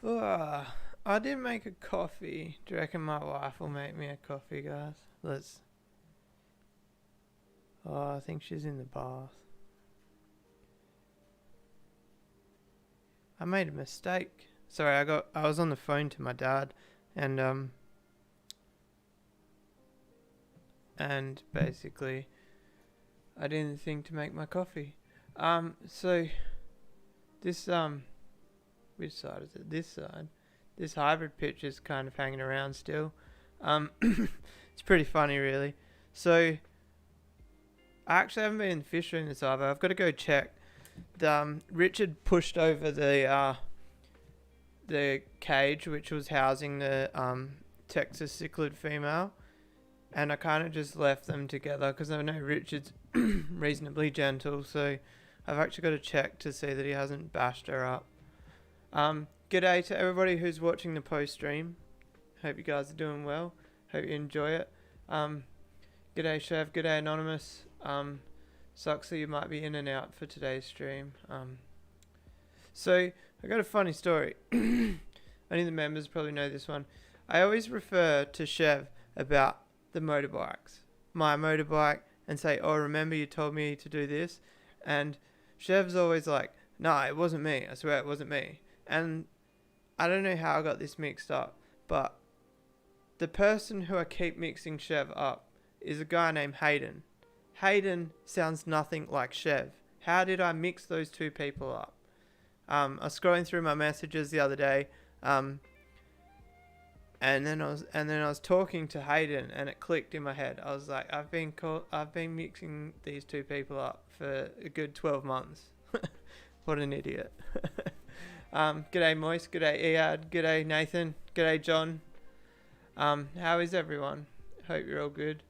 Ugh, I didn't make a coffee. Do you reckon my wife will make me a coffee, guys? Let's. Oh, I think she's in the bath. I made a mistake. Sorry, I was on the phone to my dad, and basically I didn't think to make my coffee. So this which side is it? This side. This hybrid pitch is kind of hanging around still. It's pretty funny, really. So I actually haven't been in the fish room this either. I've got to go check. Richard pushed over the cage which was housing the Texas cichlid female, and I kind of just left them together because I know Richard's reasonably gentle, so I've actually got to check to see that he hasn't bashed her up. G'day to everybody who's watching the post stream. Hope you guys are doing well. Hope you enjoy it. G'day Chev, g'day Anonymous. Sucks that you might be in and out for today's stream. So I got a funny story. Only the members probably know this one. I always refer to Chev about the motorbikes, my motorbike, and say, "Oh, remember you told me to do this?" And Chev's always like, "No, it wasn't me. I swear it wasn't me." And I don't know how I got this mixed up, but the person who I keep mixing Chev up is a guy named Hayden. Hayden sounds nothing like Chev. How did I mix those two people up? I was scrolling through my messages the other day, and then I was talking to Hayden, and it clicked in my head. I was like, I've been mixing these two people up for a good 12 months. What an idiot. G'day Moise, g'day Iad, g'day Nathan, g'day John. How is everyone? Hope you're all good.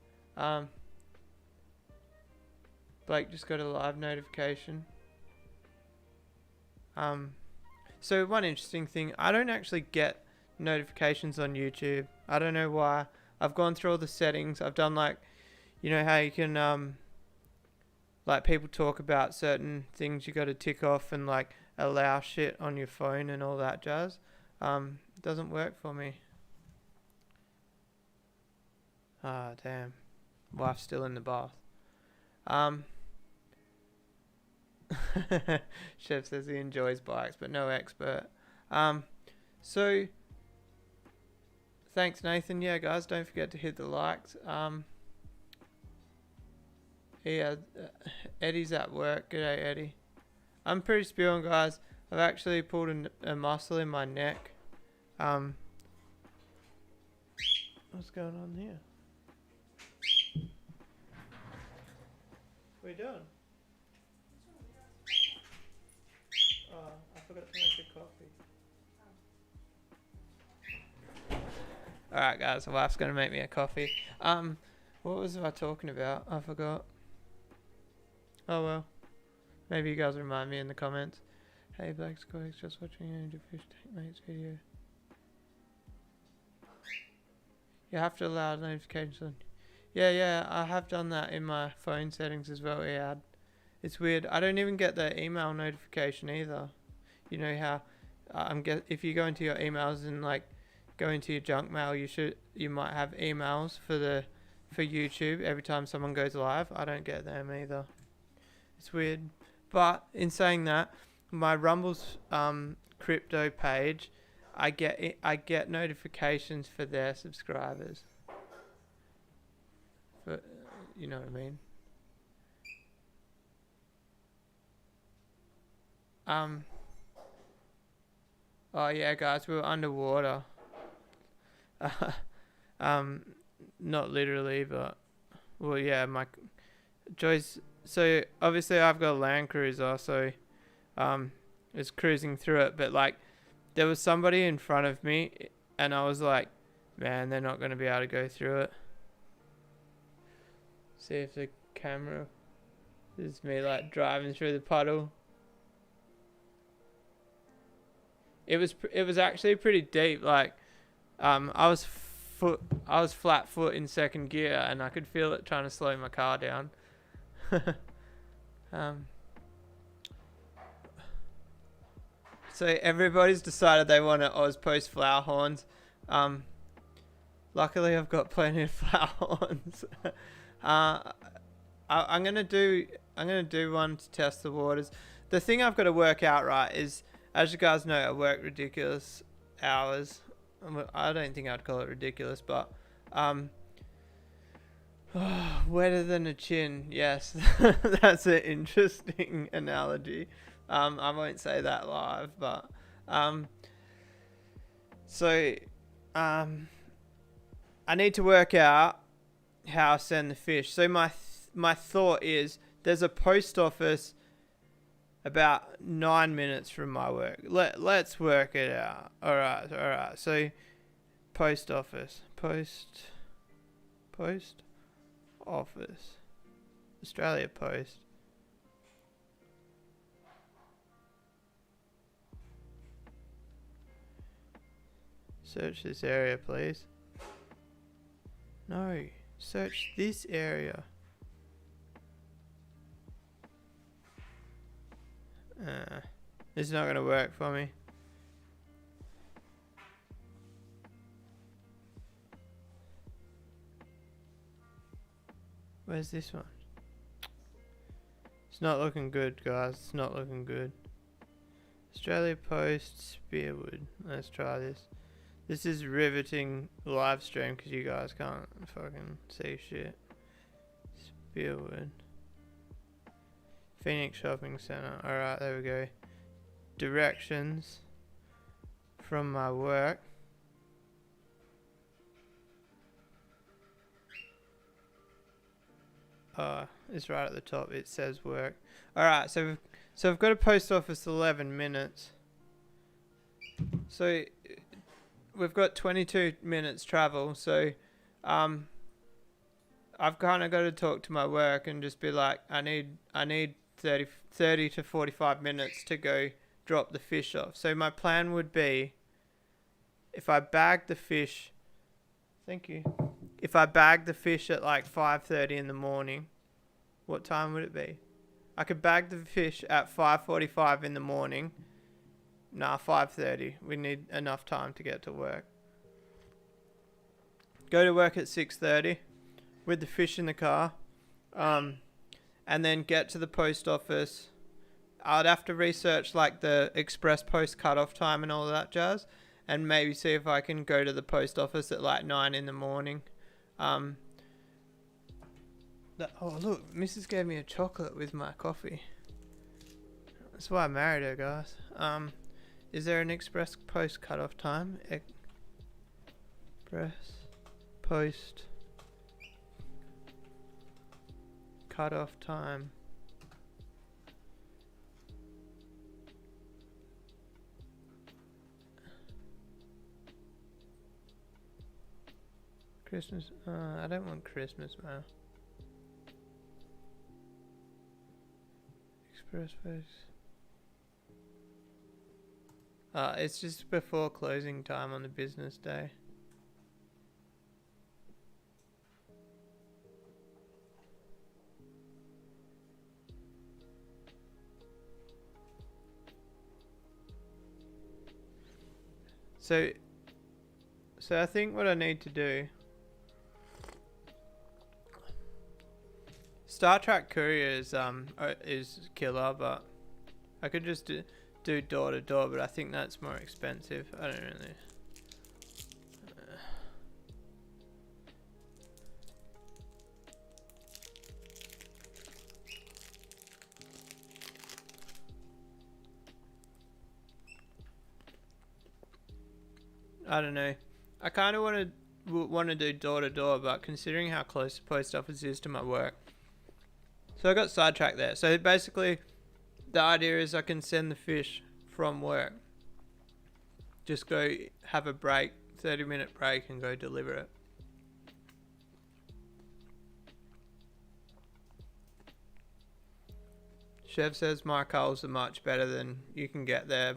Blake just got a live notification. So one interesting thing, I don't actually get notifications on YouTube. I don't know why. I've gone through all the settings. I've done like, you know how you can like people talk about certain things you got to tick off and like allow shit on your phone and all that jazz. Doesn't work for me. Ah, damn. Wife's still in the bath. Chef says he enjoys bikes, but no expert. So thanks, Nathan. Yeah, guys, don't forget to hit the likes. Eddie's at work. G'day, Eddie. I'm pretty spewing, guys. I've actually pulled a muscle in my neck. What's going on here? What are you doing? Oh, I forgot to make a coffee. Alright, guys, the wife's going to make me a coffee. What was I talking about? I forgot. Oh well. Maybe you guys remind me in the comments. Hey, Black Squags, just watching you fish tank mate's video. You have to allow notifications on. Yeah, I have done that in my phone settings as well, Iad. It's weird. I don't even get the email notification either. You know how if you go into your emails and like go into your junk mail, you might have emails for YouTube every time someone goes live. I don't get them either. It's weird. But in saying that, my Rumble's crypto page, I get notifications for their subscribers. For, you know what I mean? Oh yeah, guys, we were underwater. Not literally, but well, yeah, my Joyce. So obviously, I've got a Land Cruiser, so it's cruising through it. But like, there was somebody in front of me, and I was like, man, they're not gonna be able to go through it. See if the camera is me like driving through the puddle. It was actually pretty deep. Like, I was flat foot in second gear, and I could feel it trying to slow my car down. So everybody's decided they want to Ozpost flower horns. Luckily I've got plenty of flower horns. I'm gonna do one to test the waters. The thing I've got to work out right is, as you guys know, I work ridiculous hours. I don't think I'd call it ridiculous, but wetter than a chin. Yes, that's an interesting analogy. I won't say that live, but I need to work out how I send the fish. So my thought is, there's a post office about 9 minutes from my work. Let's work it out. All right. So post office, post office, Australia Post. Search this area, please. No, search this area. This is not going to work for me. Where's this one? It's not looking good, guys. It's not looking good. Australia Post, Spearwood. Let's try this. This is riveting live stream because you guys can't fucking see shit. Spearwood. Phoenix Shopping Centre. Alright, there we go. Directions from my work. It's right at the top. It says work. Alright, so we've got a post office 11 minutes. So we've got 22 minutes travel. So I've kind of got to talk to my work and just be like, I need 30 to 45 minutes to go drop the fish off. So my plan would be, if I bag the fish, thank you. If I bag the fish at like 5:30 in the morning, what time would it be? I could bag the fish at 5:45 in the morning. Nah, 5:30. We need enough time to get to work. Go to work at 6:30 with the fish in the car. And then get to the post office. I'd have to research like the express post cutoff time and all that jazz, and maybe see if I can go to the post office at like 9 in the morning. Oh look, Mrs. gave me a chocolate with my coffee. That's why I married her, guys. Is there an express post cutoff time? Express post cutoff time. Christmas. I don't want Christmas mail. Express post. It's just before closing time on the business day. So I think what I need to do, Star Trek Courier is killer, but I could just do door to door, but I think that's more expensive. I don't really. I don't know. I kind of want to do door to door, but considering how close the post office is to my work, so I got sidetracked there. So basically, the idea is I can send the fish from work. Just go have a break, 30-minute break, and go deliver it. Chev says my Coles are much better than you can get there.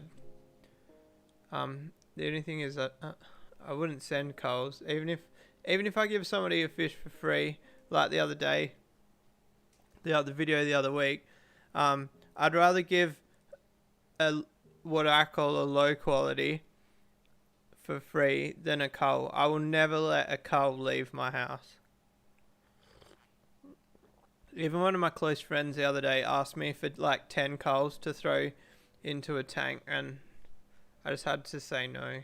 The only thing is that I wouldn't send Coles, even if I give somebody a fish for free, like the other day, the other video the other week. I'd rather give what I call a low quality for free than a coal. I will never let a coal leave my house. Even one of my close friends the other day asked me for like 10 coals to throw into a tank, and I just had to say no.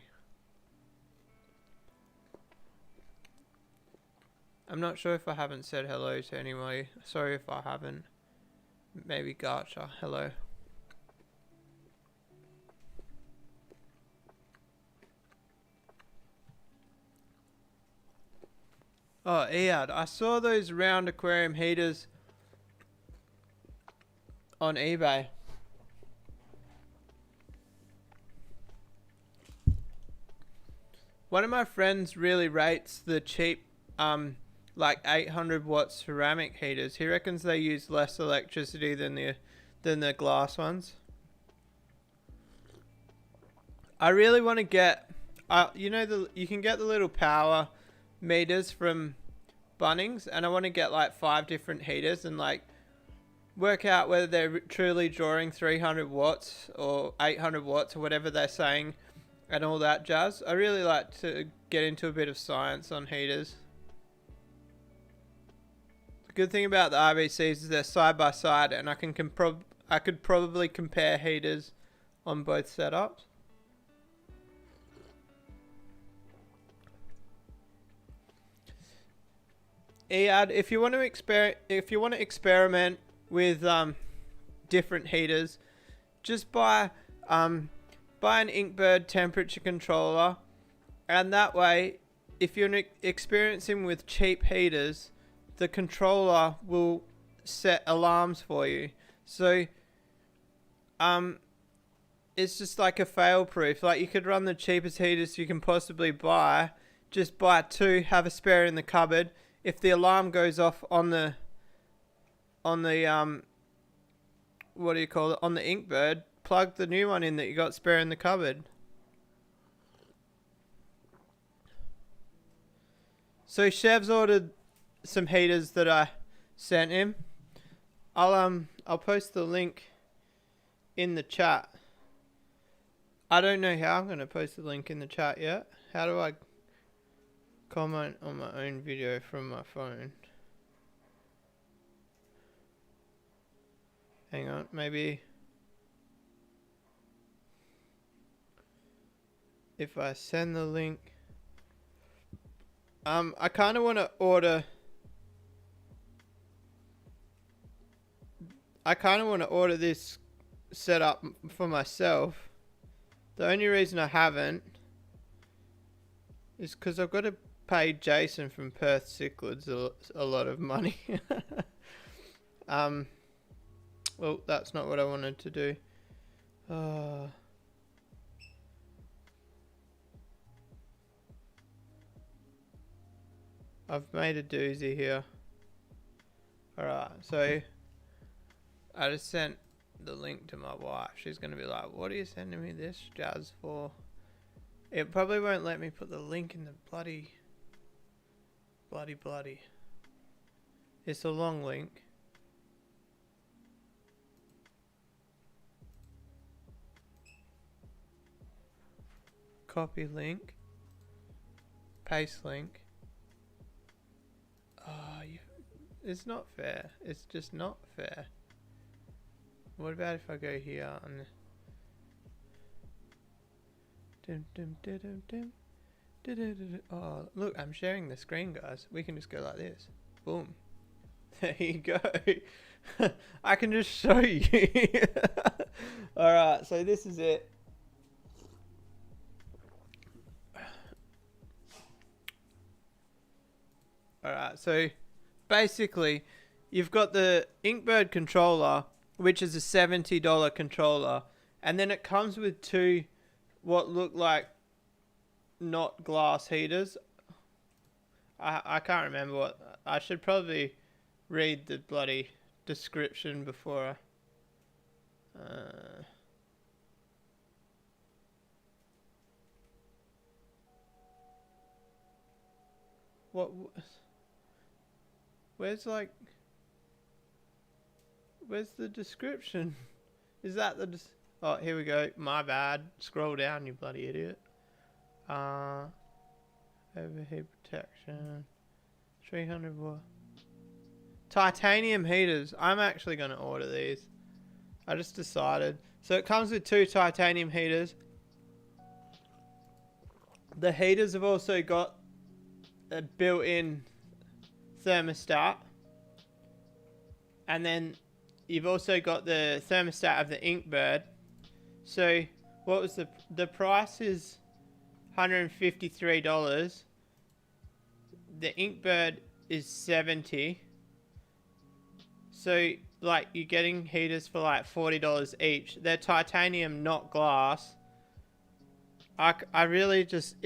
I'm not sure if I haven't said hello to anybody. Sorry if I haven't. Maybe Garcha. Hello. Oh, Iad, I saw those round aquarium heaters on eBay. One of my friends really rates the cheap, like 800 watt ceramic heaters. He reckons they use less electricity than the glass ones. I really want to get, you know, you can get the little power meters from Bunnings, and I want to get like 5 different heaters and like work out whether they're truly drawing 300 watts or 800 watts or whatever they're saying and all that jazz. I really like to get into a bit of science on heaters. The good thing about the RBCs is they're side by side, and I could probably compare heaters on both setups. Iad, if you want to experiment with different heaters, just buy an Inkbird temperature controller, and that way, if you're experiencing with cheap heaters, the controller will set alarms for you. So it's just like a fail proof. Like, you could run the cheapest heaters you can possibly buy, just buy 2, have a spare in the cupboard. If the alarm goes off on the what do you call it, on the Inkbird, plug the new one in that you got spare in the cupboard. So Chev's ordered some heaters that I sent him. I'll post the link in the chat. I don't know how I'm going to post the link in the chat yet. How do I comment on my own video from my phone? Hang on, maybe if I send the link. I kind of want to order. This setup for myself. The only reason I haven't is because I've got to pay Jason from Perth Cichlids a lot of money. Well, that's not what I wanted to do. I've made a doozy here. Alright, so I just sent the link to my wife. She's going to be like, what are you sending me this jazz for? It probably won't let me put the link in the bloody. It's a long link. Copy link. Paste link. It's not fair. It's just not fair. What about if I go here and oh, look, I'm sharing the screen, guys. We can just go like this. Boom. There you go. I can just show you. Alright, so this is it. Alright, so basically, you've got the Inkbird controller, which is a $70 controller, and then it comes with 2 what look like not glass heaters. I can't remember what. I should probably read the bloody description before what where's the description? Is that the Oh, here we go. My bad. Scroll down, you bloody idiot. Overheat protection. 300 watt. Titanium heaters. I'm actually going to order these. I just decided. So it comes with 2 titanium heaters. The heaters have also got a built-in thermostat. And then you've also got the thermostat of the Inkbird. So what was the price is $153. The Inkbird is $70. So like you're getting heaters for like $40 each. They're titanium, not glass. I really just,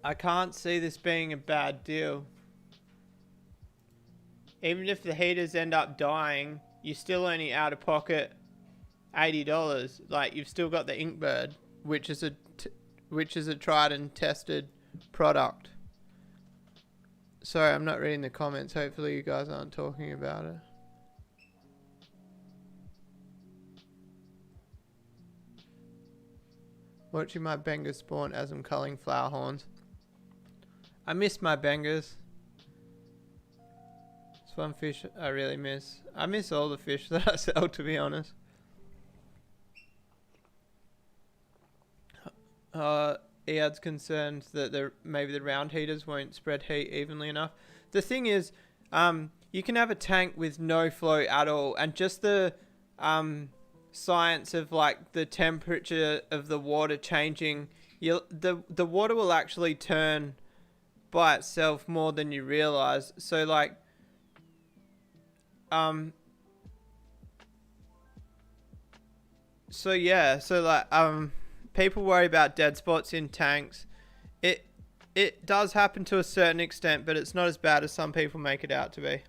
I can't see this being a bad deal. Even if the heaters end up dying, you're still only out of pocket $80. Like you've still got the Inkbird, which is a tried and tested product. Sorry, I'm not reading the comments. Hopefully you guys aren't talking about it. Watching my bangers spawn as I'm culling flower horns. I miss my bangers. It's one fish I really miss. I miss all the fish that I sell, to be honest. Ead's concerned that maybe the round heaters won't spread heat evenly enough. The thing is, you can have a tank with no flow at all, and just the science of like the temperature of the water changing, the water will actually turn by itself more than you realize. So like, so yeah, so like, people worry about dead spots in tanks. It does happen to a certain extent, but it's not as bad as some people make it out to be.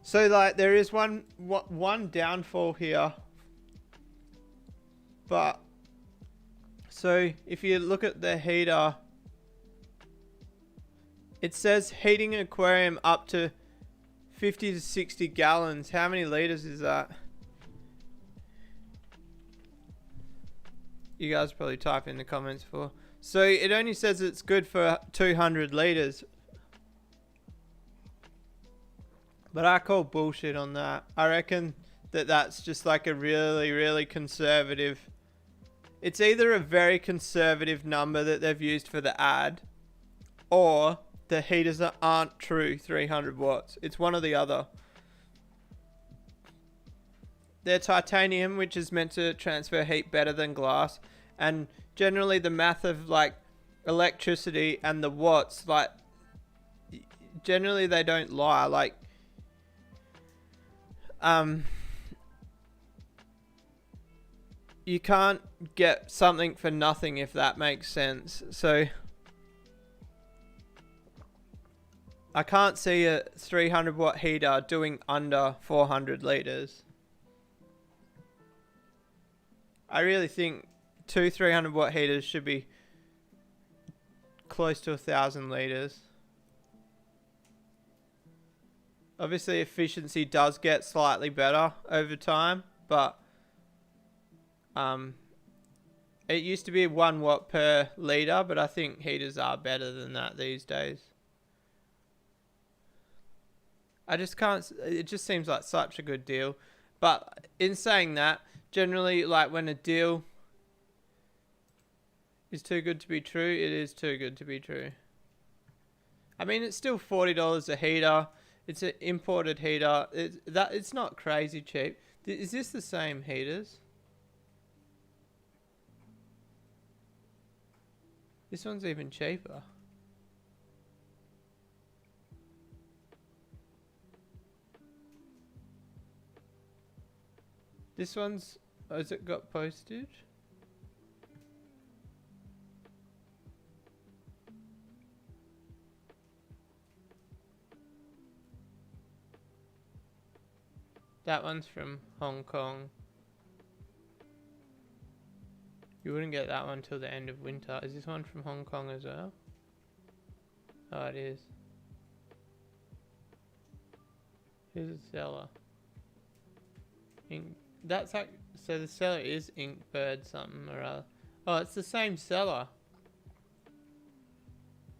So like there is one downfall here. But so if you look at the heater, it says heating an aquarium up to 50 to 60 gallons. How many liters is that? You guys probably type in the comments for. So it only says it's good for 200 liters. But I call bullshit on that. I reckon that that's just like a really, really conservative. It's either a very conservative number that they've used for the ad, or the heaters aren't true 300 watts. It's one or the other. They're titanium, which is meant to transfer heat better than glass. And generally the math of like electricity and the watts, like generally they don't lie. Like, you can't get something for nothing, if that makes sense. So I can't see a 300 watt heater doing under 400 liters. I really think 2 300 watt heaters should be close to 1,000 liters. Obviously efficiency does get slightly better over time, but it used to be 1 watt per litre, but I think heaters are better than that these days. I just can't, it just seems like such a good deal. But in saying that, generally like when a deal is too good to be true, it is too good to be true. I mean, it's still $40 a heater. It's an imported heater. It's not crazy cheap. Is this the same heaters? This one's even cheaper. This one's, has it got postage? That one's from Hong Kong. You wouldn't get that one till the end of winter. Is this one from Hong Kong as well? Oh, it is. Who's the seller? That's like, so the seller is Inkbird something or other. Oh, it's the same seller.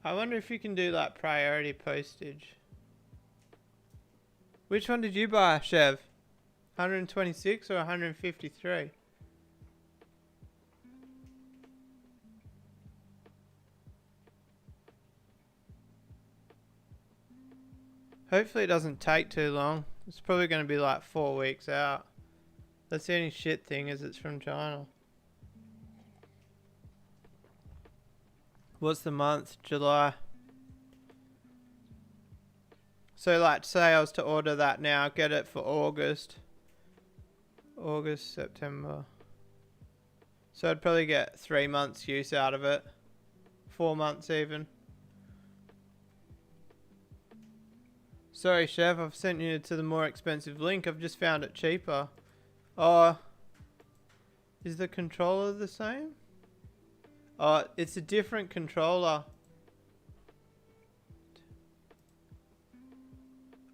I wonder if you can do like priority postage. Which one did you buy, Chev? 126 or 153? Hopefully it doesn't take too long. It's probably going to be like 4 weeks out. That's the only shit thing is it's from China. What's the month? July. So like say I was to order that now, get it for August. August, September. So I'd probably get 3 months use out of it. 4 months even. Sorry, Chef, I've sent you to the more expensive link. I've just found it cheaper. Oh, is the controller the same? Oh, it's a different controller.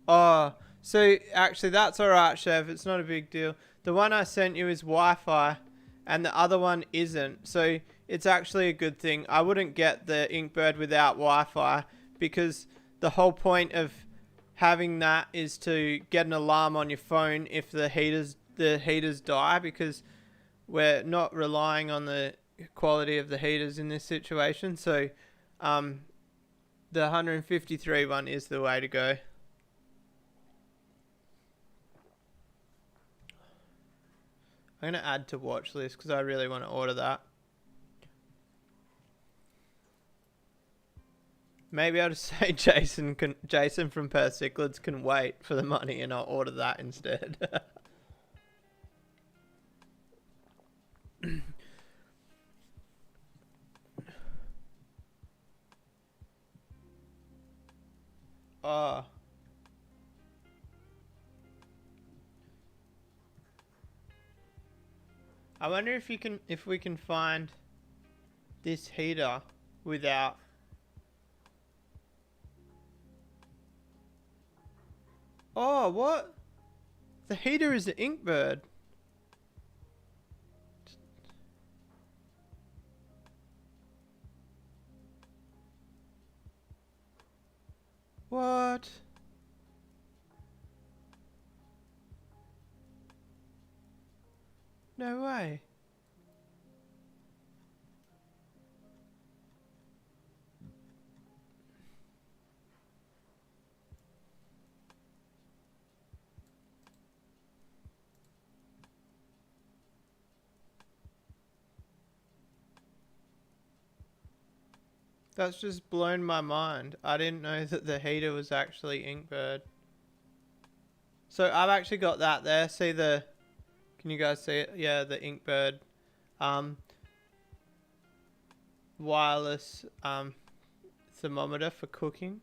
Oh, so actually that's alright, Chef. It's not a big deal. The one I sent you is Wi-Fi and the other one isn't. So it's actually a good thing. I wouldn't get the Inkbird without Wi-Fi because the whole point of having that is to get an alarm on your phone if the heaters die, because we're not relying on the quality of the heaters in this situation. So the 153 one is the way to go. I'm going to add to watch list because I really want to order that. Maybe I'll just say Jason from Perth Cichlids can wait for the money and I'll order that instead. Oh. I wonder if we can find this heater without. Oh, what? The heater is the Inkbird. What? No way. That's just blown my mind. I didn't know that the heater was actually Inkbird. So I've actually got that there. See the... Can you guys see it? Yeah, the Inkbird wireless thermometer for cooking.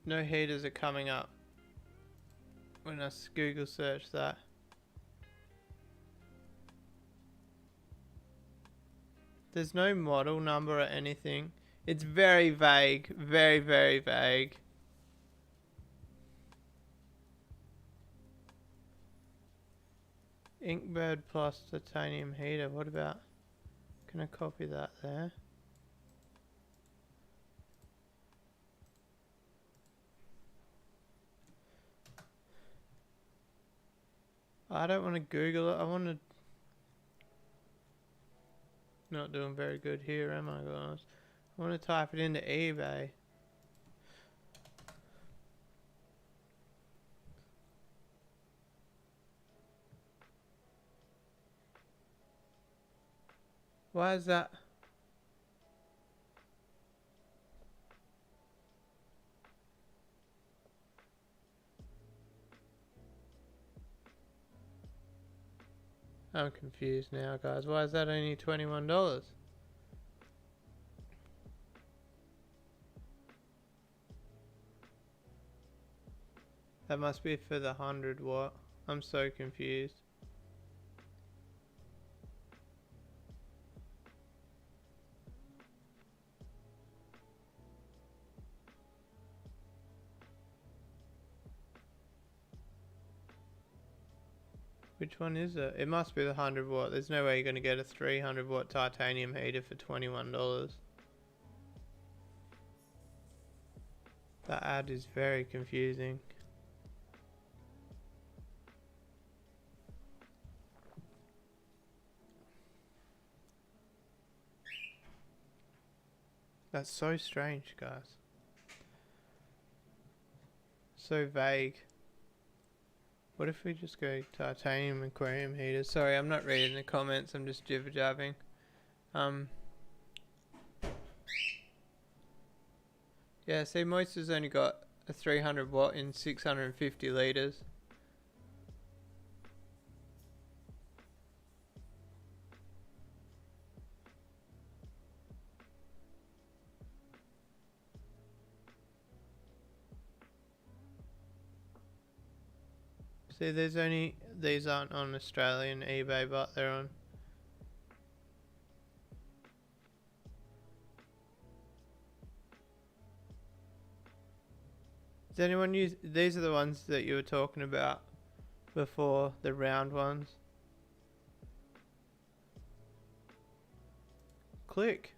No heaters are coming up when I Google search that. There's no model number or anything. It's very vague. Very, very vague. Inkbird plus titanium heater. What about... Can I copy that there? I don't want to Google it. I want to... Not doing very good here, am I, guys? I want to type it into eBay. Why is that? I'm confused now, guys. Why is that only $21? That must be for the 100 watt. I'm so confused. Which one is it? It must be the 100 watt. There's no way you're going to get a 300 watt titanium heater for $21. That ad is very confusing. That's so strange, guys. So vague. What if we just go titanium aquarium heater? Sorry, I'm not reading the comments. I'm just jibber jabbing. Yeah, see, Moister's only got a 300 watt in 650 litres. See, there's only, these aren't on Australian eBay, but they're on. Does anyone use, these are the ones that you were talking about before, the round ones. Click.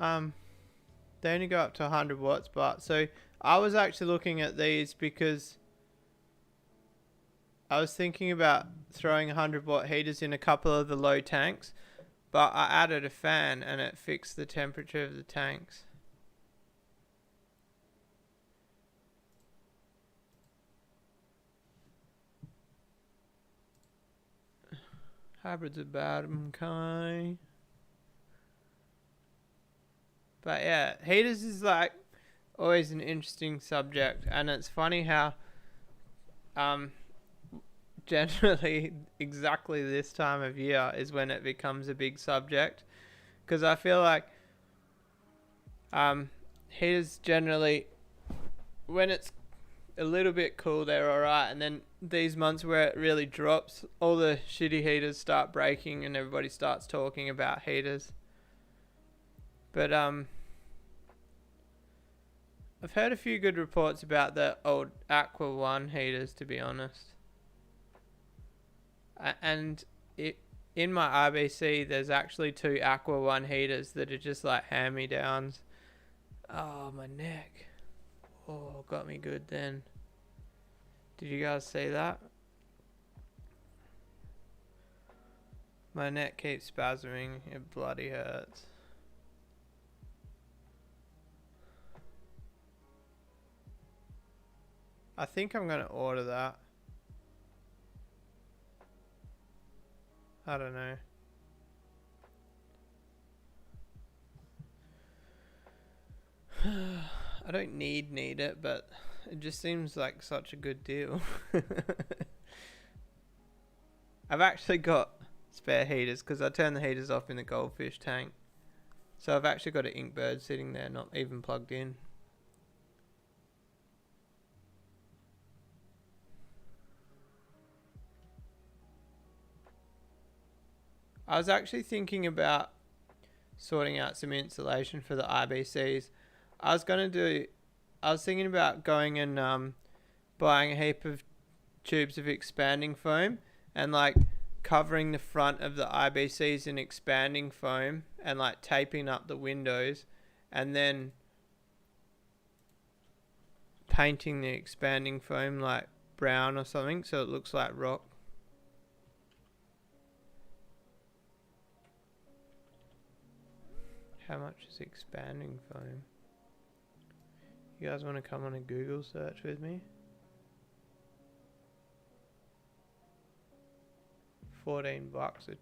They only go up to 100 watts, but so I was actually looking at these because I was thinking about throwing 100 watt heaters in a couple of the low tanks, but I added a fan and it fixed the temperature of the tanks. Hybrids are bad, okay. But yeah, heaters is like always an interesting subject, and it's funny how generally exactly this time of year is when it becomes a big subject, because I feel like heaters generally, when it's a little bit cool, they're alright, and then these months where it really drops, all the shitty heaters start breaking and everybody starts talking about heaters. But I've heard a few good reports about the old Aqua One heaters, to be honest. And in my RBC, there's actually 2 Aqua One heaters that are just like hand-me-downs. Oh, my neck. Oh, got me good then. Did you guys see that? My neck keeps spasming. It bloody hurts. I think I'm going to order that. I don't know. I don't need it, but it just seems like such a good deal. I've actually got spare heaters because I turned the heaters off in the goldfish tank. So I've actually got an Inkbird sitting there, not even plugged in. I was actually thinking about sorting out some insulation for the IBCs. I was thinking about going and buying a heap of tubes of expanding foam and like covering the front of the IBCs in expanding foam and like taping up the windows and then painting the expanding foam like brown or something so it looks like rock. How much is expanding foam? You guys want to come on a Google search with me? $14 a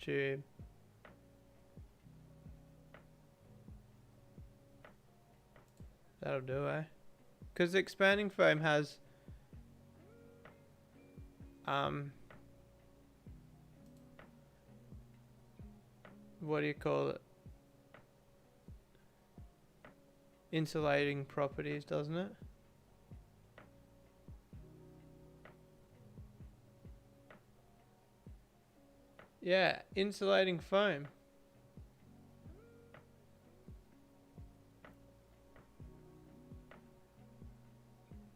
tube. That'll do, eh? Because expanding foam has what do you call it? Insulating properties, doesn't it? Yeah, insulating foam.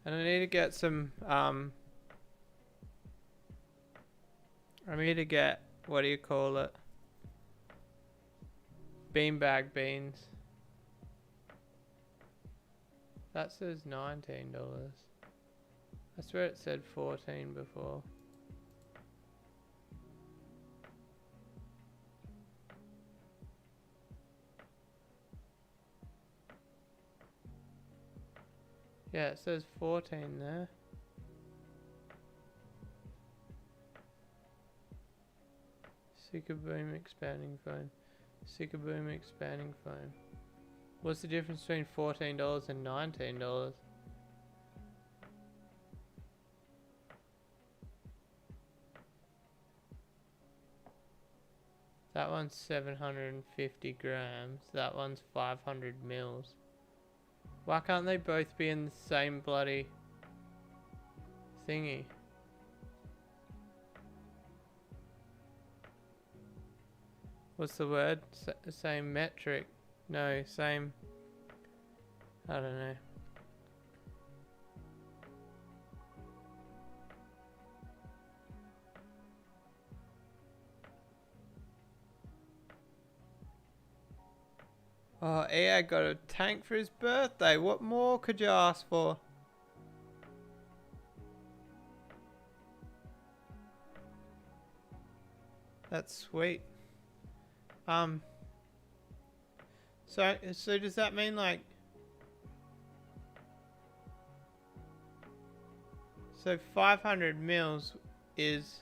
And I need to get some, I need to get, what do you call it? Beanbag beans. That says $19. I swear it said 14 before. Yeah, it says 14 there. Sikaboom expanding foam. Sikaboom expanding foam. What's the difference between $14 and $19? That one's 750 grams. That one's 500 mils. Why can't they both be in the same bloody thingy? What's the word? Same metric. No, same. I don't know. Oh, EA got a tank for his birthday. What more could you ask for? That's sweet. So does that mean like... So 500 mils is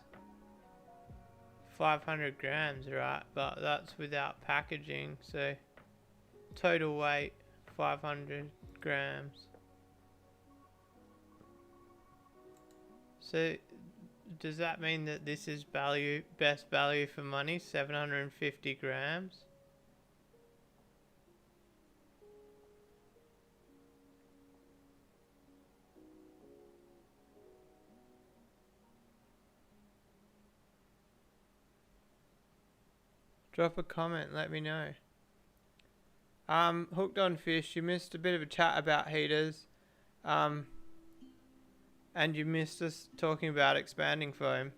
500 grams, right? But that's without packaging, so total weight 500 grams. So does that mean that this is best value for money, 750 grams? Drop a comment, let me know. Hooked on Fish, you missed a bit of a chat about heaters. And you missed us talking about expanding foam.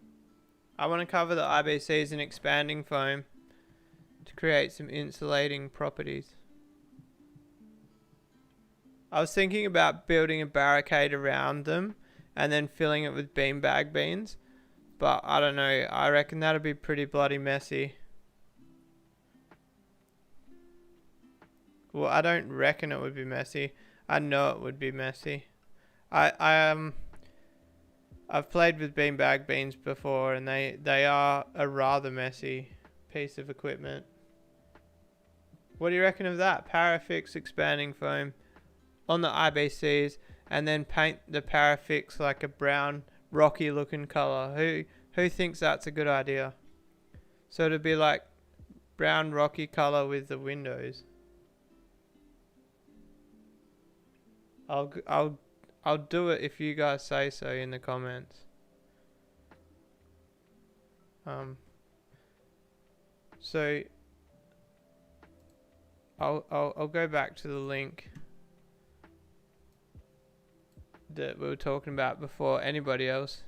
I want to cover the IBCs and expanding foam to create some insulating properties. I was thinking about building a barricade around them and then filling it with beanbag beans. But I don't know, I reckon that'd be pretty bloody messy. Well, I don't reckon it would be messy. I know it would be messy. I've played with beanbag beans before, and they are a rather messy piece of equipment. What do you reckon of that? Parafix expanding foam on the IBCs, and then paint the Parafix like a brown, rocky looking colour. Who thinks that's a good idea? So it'd be like brown, rocky colour with the windows. I'll do it if you guys say so in the comments. So I'll go back to the link that we were talking about before. Anybody else?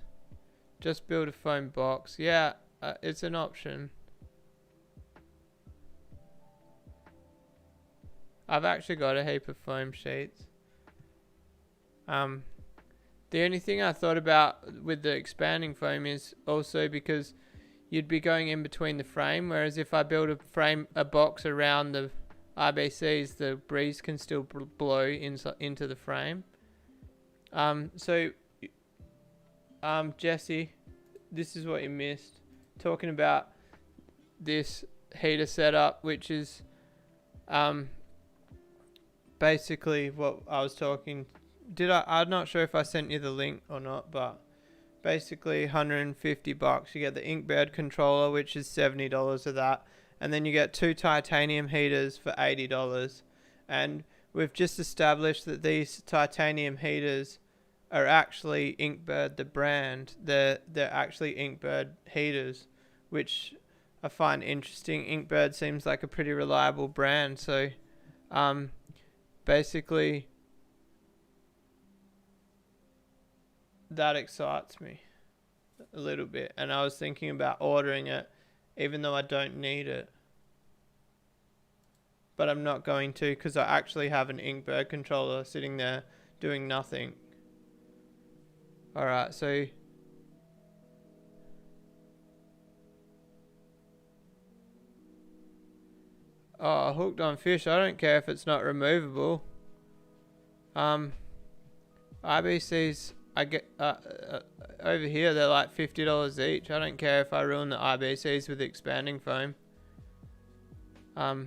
Just build a foam box. Yeah, it's an option. I've actually got a heap of foam sheets. The only thing I thought about with the expanding foam is also because you'd be going in between the frame, whereas if I build a box around the IBCs, the breeze can still blow into the frame. Jesse, this is what you missed. Talking about this heater setup, which is basically what I was talking. I'm not sure if I sent you the link or not, but basically $150. You get the Inkbird controller, which is $70 of that, and then you get 2 titanium heaters for $80. And we've just established that these titanium heaters are actually Inkbird, the brand. They're actually Inkbird heaters, which I find interesting. Inkbird seems like a pretty reliable brand, so basically that excites me a little bit, and I was thinking about ordering it even though I don't need it, but I'm not going to because I actually have an Inkbird controller sitting there doing nothing. Alright, so hooked on fish. I don't care if it's not removable. IBCs, I get over here they're like $50 each. I don't care if I ruin the IBCs with expanding foam. I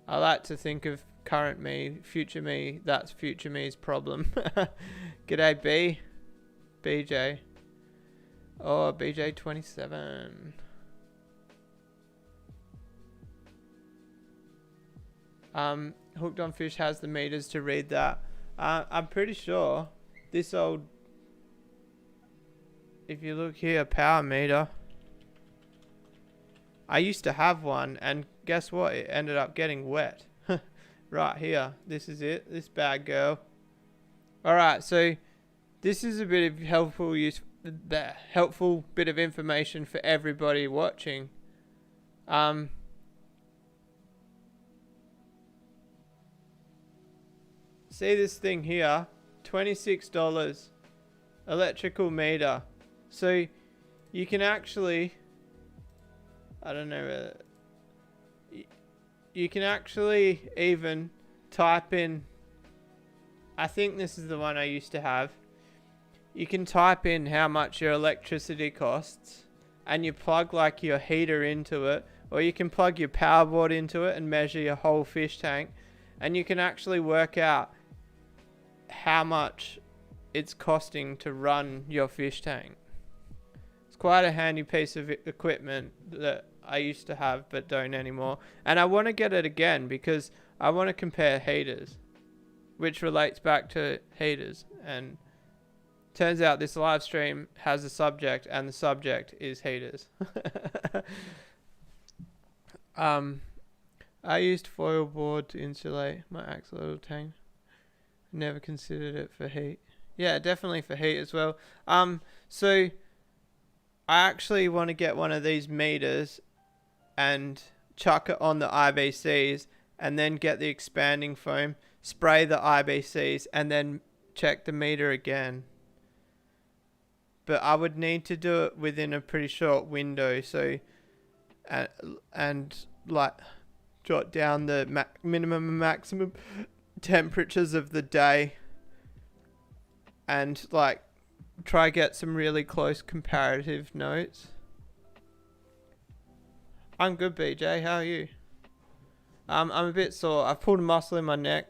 like to think of current me, future me. That's future me's problem. G'day B, BJ. Oh, BJ 27. Hooked on Fish has the meters to read that. I'm pretty sure this old, if you look here, power meter, I used to have one, and guess what? It ended up getting wet. Right here. This is it. This bad girl. Alright, so this is a bit of helpful bit of information for everybody watching. See this thing here, $26 electrical meter. So you can actually, I don't know, you can actually even type in, I think this is the one I used to have. You can type in how much your electricity costs and you plug like your heater into it, or you can plug your power board into it and measure your whole fish tank, and you can actually work out how much it's costing to run your fish tank. It's quite a handy piece of equipment that I used to have but don't anymore, and I want to get it again because I want to compare heaters, which relates back to heaters, and turns out this live stream has a subject and the subject is heaters. I used foil board to insulate my axolotl tank. Never considered it for heat. Yeah, definitely for heat as well. So I actually want to get one of these meters and chuck it on the IBCs and then get the expanding foam, spray the IBCs and then check the meter again. But I would need to do it within a pretty short window, so and like jot down the minimum and maximum temperatures of the day and like try get some really close comparative notes. I'm good, BJ. How are you? I'm a bit sore. I've pulled a muscle in my neck.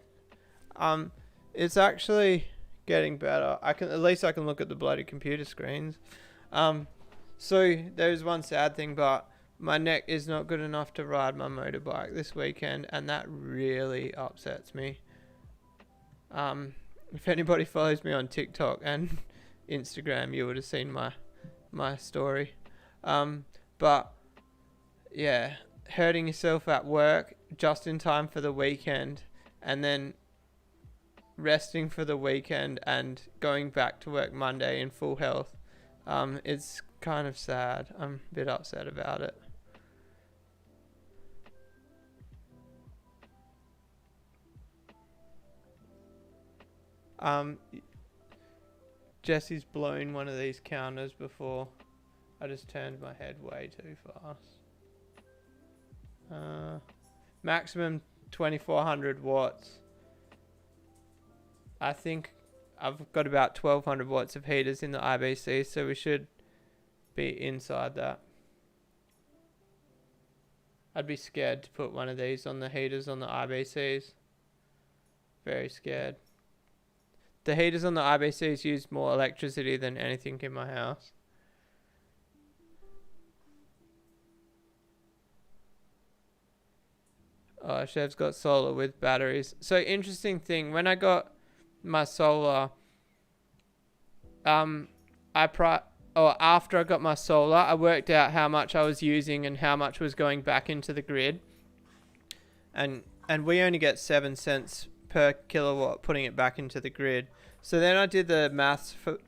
It's actually getting better. At least I can look at the bloody computer screens. So there's one sad thing, but my neck is not good enough to ride my motorbike this weekend, and that really upsets me. If anybody follows me on TikTok and Instagram, you would have seen my story. But yeah, hurting yourself at work just in time for the weekend, and then resting for the weekend and going back to work Monday in full health. It's kind of sad. I'm a bit upset about it. Jesse's blown one of these counters before. I just turned my head way too fast. Maximum 2400 watts. I think I've got about 1200 watts of heaters in the IBC, so we should be inside that. I'd be scared to put one of these on the heaters on the IBCs. Very scared. The heaters on the IBCs use more electricity than anything in my house. Oh, Chev's got solar with batteries. So interesting thing, when I got my solar, or after I got my solar, I worked out how much I was using and how much was going back into the grid. And we only get 7 cents per kilowatt putting it back into the grid. So then I did the maths for...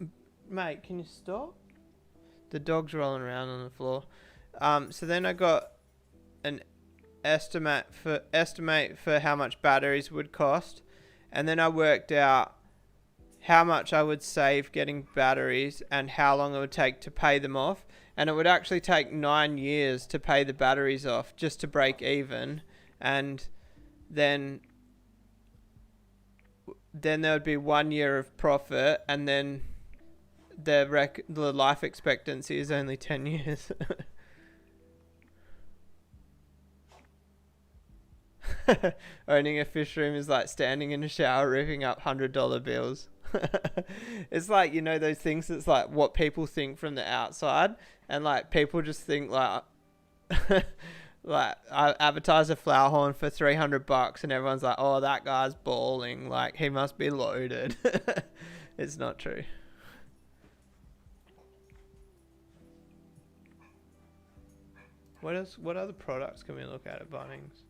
Mate, can you stop? The dog's rolling around on the floor. So then I got an estimate for how much batteries would cost. And then I worked out how much I would save getting batteries and how long it would take to pay them off. And it would actually take 9 years to pay the batteries off just to break even. And then there would be 1 year of profit, and then the life expectancy is only 10 years. Owning a fish room is like standing in a shower ripping up $100 bills. It's like, you know, those things that's like what people think from the outside, and like people just think like like I advertise a flower horn for $300 and everyone's like, oh, that guy's balling, like he must be loaded. It's not true. What other products can we look at Bunnings?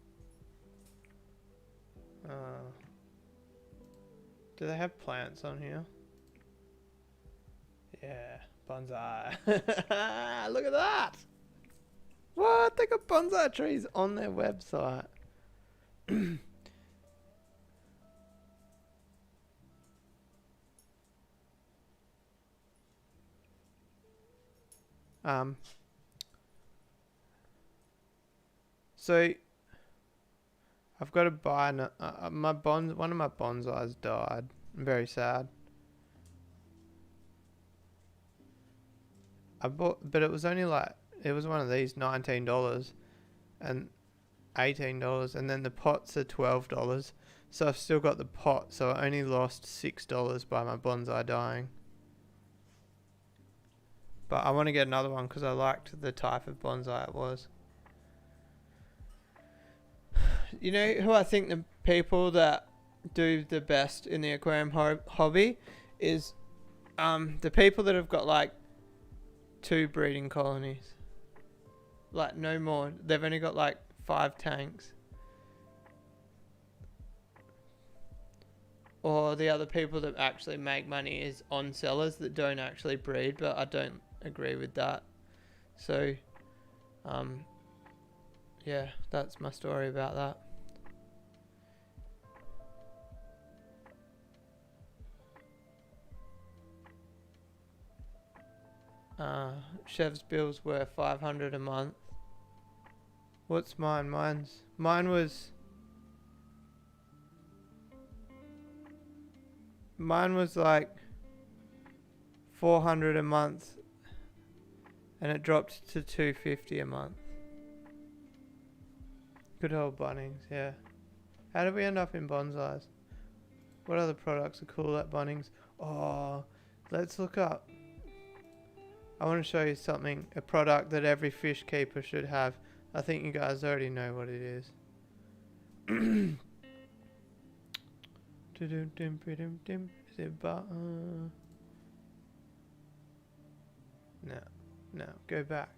Do they have plants on here? Yeah, bonsai. Look at that! What? They got bonsai trees on their website. So I've got to buy one of my bonsais died. I'm very sad. I bought, but it was only like, it was one of these, $19 and $18, and then the pots are $12. So I've still got the pot, so I only lost $6 by my bonsai dying. But I want to get another one because I liked the type of bonsai it was. You know who I think the people that do the best in the aquarium hobby is the people that have got like 2 breeding colonies. Like no more. They've only got like 5 tanks. Or the other people that actually make money is on sellers that don't actually breed, but I don't agree with that. So yeah, that's my story about that. Chef's bills were $500 a month. What's mine? Mine was like $400 a month, and it dropped to $250 a month. Good old Bunnings, yeah. How did we end up in bonsais? What other products are cool at Bunnings? Oh, let's look up. I want to show you something, a product that every fish keeper should have. I think you guys already know what it is. Is it butter? No, go back.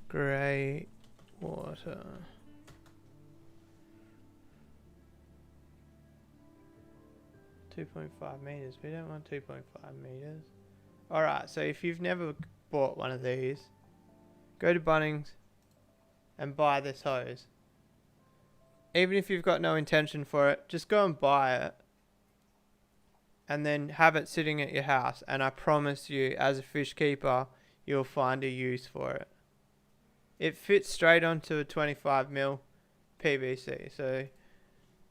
Grey water. $2.5 meters. We don't want 2.5 meters. Alright, so if you've never bought one of these, go to Bunnings and buy this hose. Even if you've got no intention for it, just go and buy it. And then have it sitting at your house. And I promise you, as a fish keeper, you'll find a use for it. It fits straight onto a 25mm PVC. So,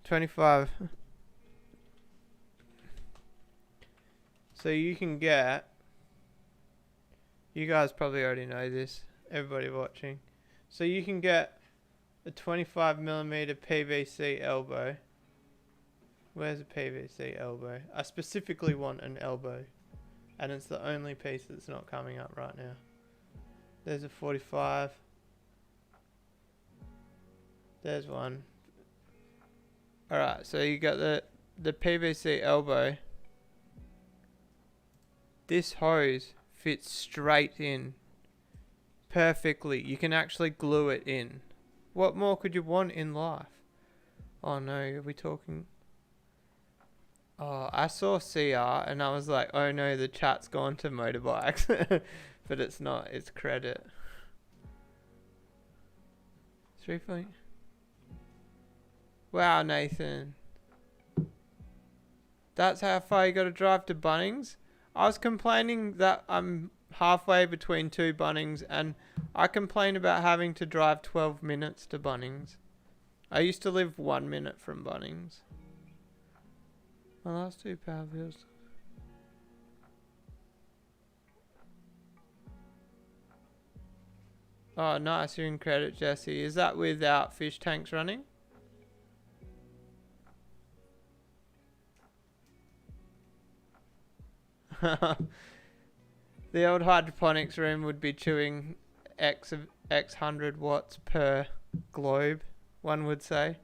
25... So you can get, you guys probably already know this, everybody watching. So you can get a 25mm PVC elbow. Where's a PVC elbow? I specifically want an elbow. And it's the only piece that's not coming up right now. There's a 45. There's one. Alright, so you got the PVC elbow. This hose fits straight in. Perfectly. You can actually glue it in. What more could you want in life? Oh no, are we talking... Oh, I saw CR and I was like, oh no, the chat's gone to motorbikes. But it's not, it's credit. 3 point... Wow, Nathan. That's how far you gotta drive to Bunnings? I was complaining that I'm halfway between 2 Bunnings and I complain about having to drive 12 minutes to Bunnings. I used to live 1 minute from Bunnings. My last 2 power bills. Oh, nice. You're in credit, Jesse. Is that without fish tanks running? The old hydroponics room would be chewing X 100 watts per globe, one would say.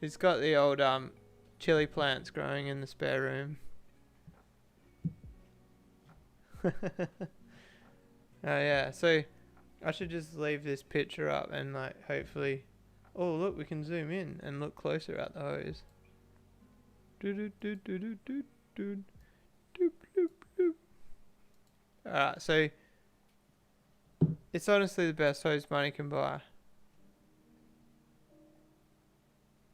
He's got the old chili plants growing in the spare room. Oh yeah, so I should just leave this picture up and like hopefully... Oh look, we can zoom in and look closer at the hose. Alright, so it's honestly the best hose money can buy.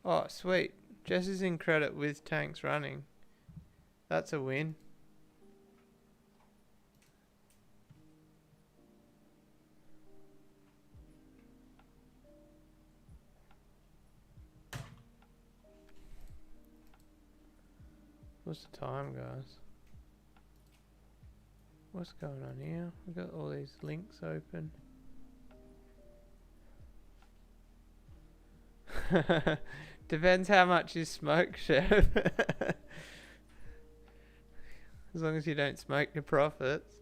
Oh sweet, Jess is in credit with tanks running. That's a win. What's the time, guys? What's going on here? We've got all these links open. Depends how much you smoke, chef. As long as you don't smoke your profits.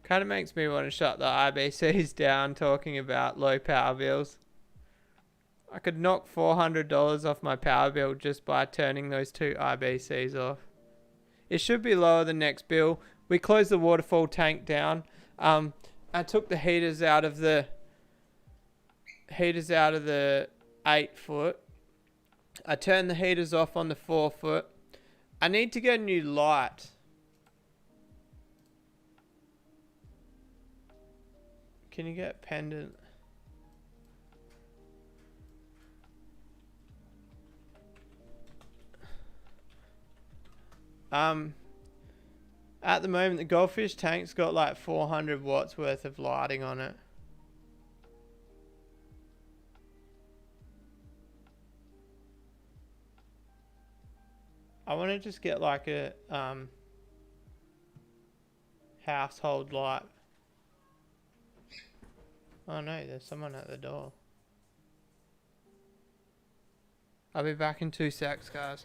Kind of makes me want to shut the IBCs down talking about low power bills. I could knock $400 off my power bill just by turning those 2 IBCs off. It should be lower than next bill. We closed the waterfall tank down. I took the heaters out of the 8 foot. I turned the heaters off on the 4 foot. I need to get a new light. Can you get pendant? At the moment the goldfish tank's got like 400 watts worth of lighting on it. I want to just get like a household light. Oh no, there's someone at the door. I'll be back in 2 secs, guys.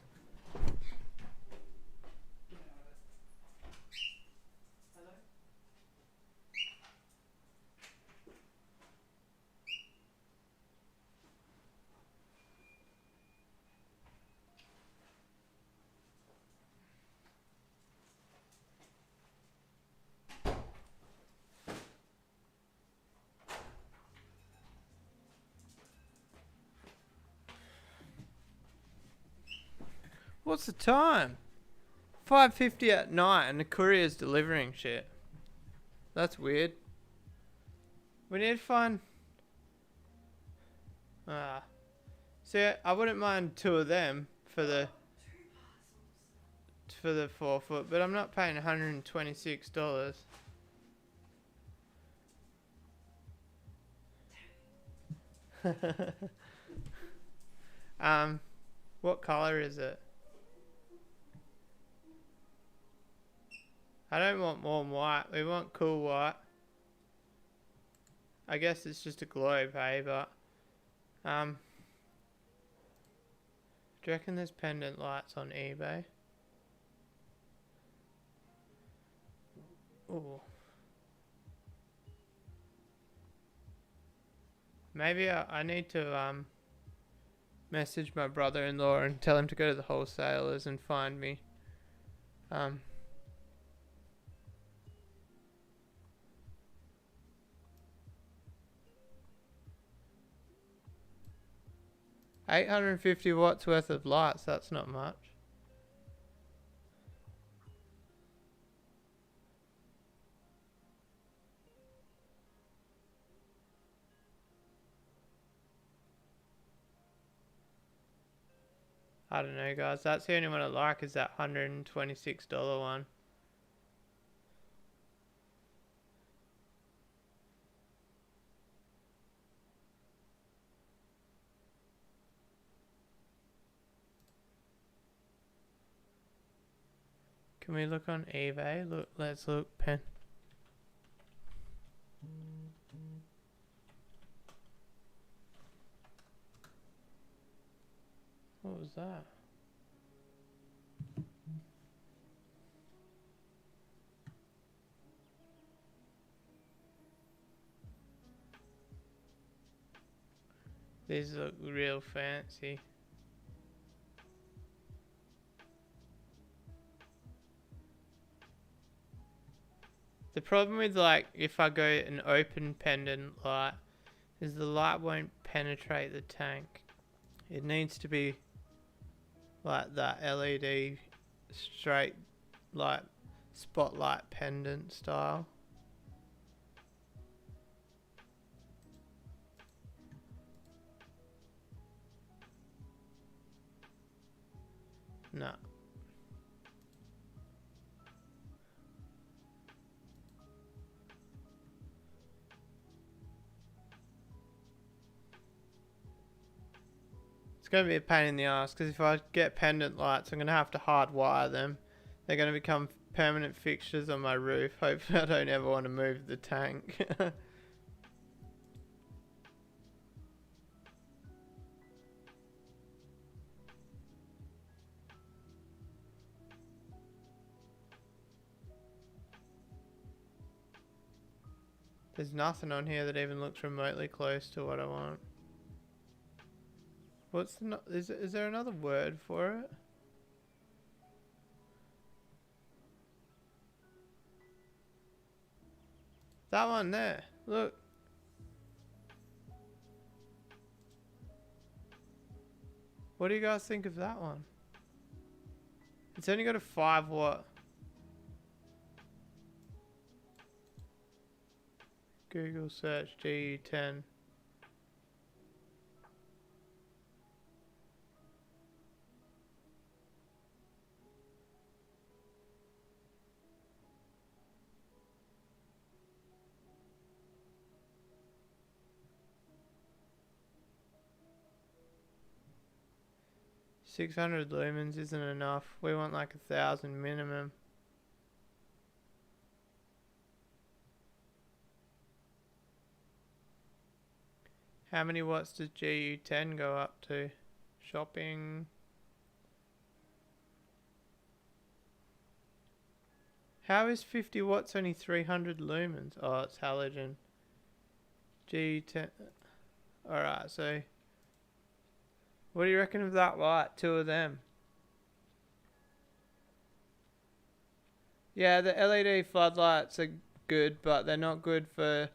What's the time? 5:50 at night and the courier's delivering shit. That's weird. We need to find... See, I wouldn't mind 2 of them for the 4 foot, but I'm not paying $126. What color is it? I don't want warm white. We want cool white. I guess it's just a globe, hey, but Do you reckon there's pendant lights on eBay? Ooh. Maybe I need to message my brother-in-law and tell him to go to the wholesalers and find me um 850 watts worth of lights. That's not much. I don't know, guys. That's the only one I like, is that $126 one. Can we look on eBay? Look, let's look. Pen. What was that? These look real fancy. The problem with, like, if I go an open pendant light is the light won't penetrate the tank. It needs to be like that LED straight light spotlight pendant style. No. It's going to be a pain in the ass, because if I get pendant lights, I'm going to have to hardwire them. They're going to become permanent fixtures on my roof. Hopefully I don't ever want to move the tank. There's nothing on here that even looks remotely close to what I want. What's the is there another word for it? That one there. Look. What do you guys think of that one? It's only got a 5 watt. Google search GU10. $600 lumens isn't enough. We want like 1,000 minimum. How many watts does GU10 go up to? Shopping. How is 50 watts only 300 lumens? Oh, it's halogen. GU10. Alright, so what do you reckon of that light? 2 of them. Yeah, the LED floodlights are good, but they're not good for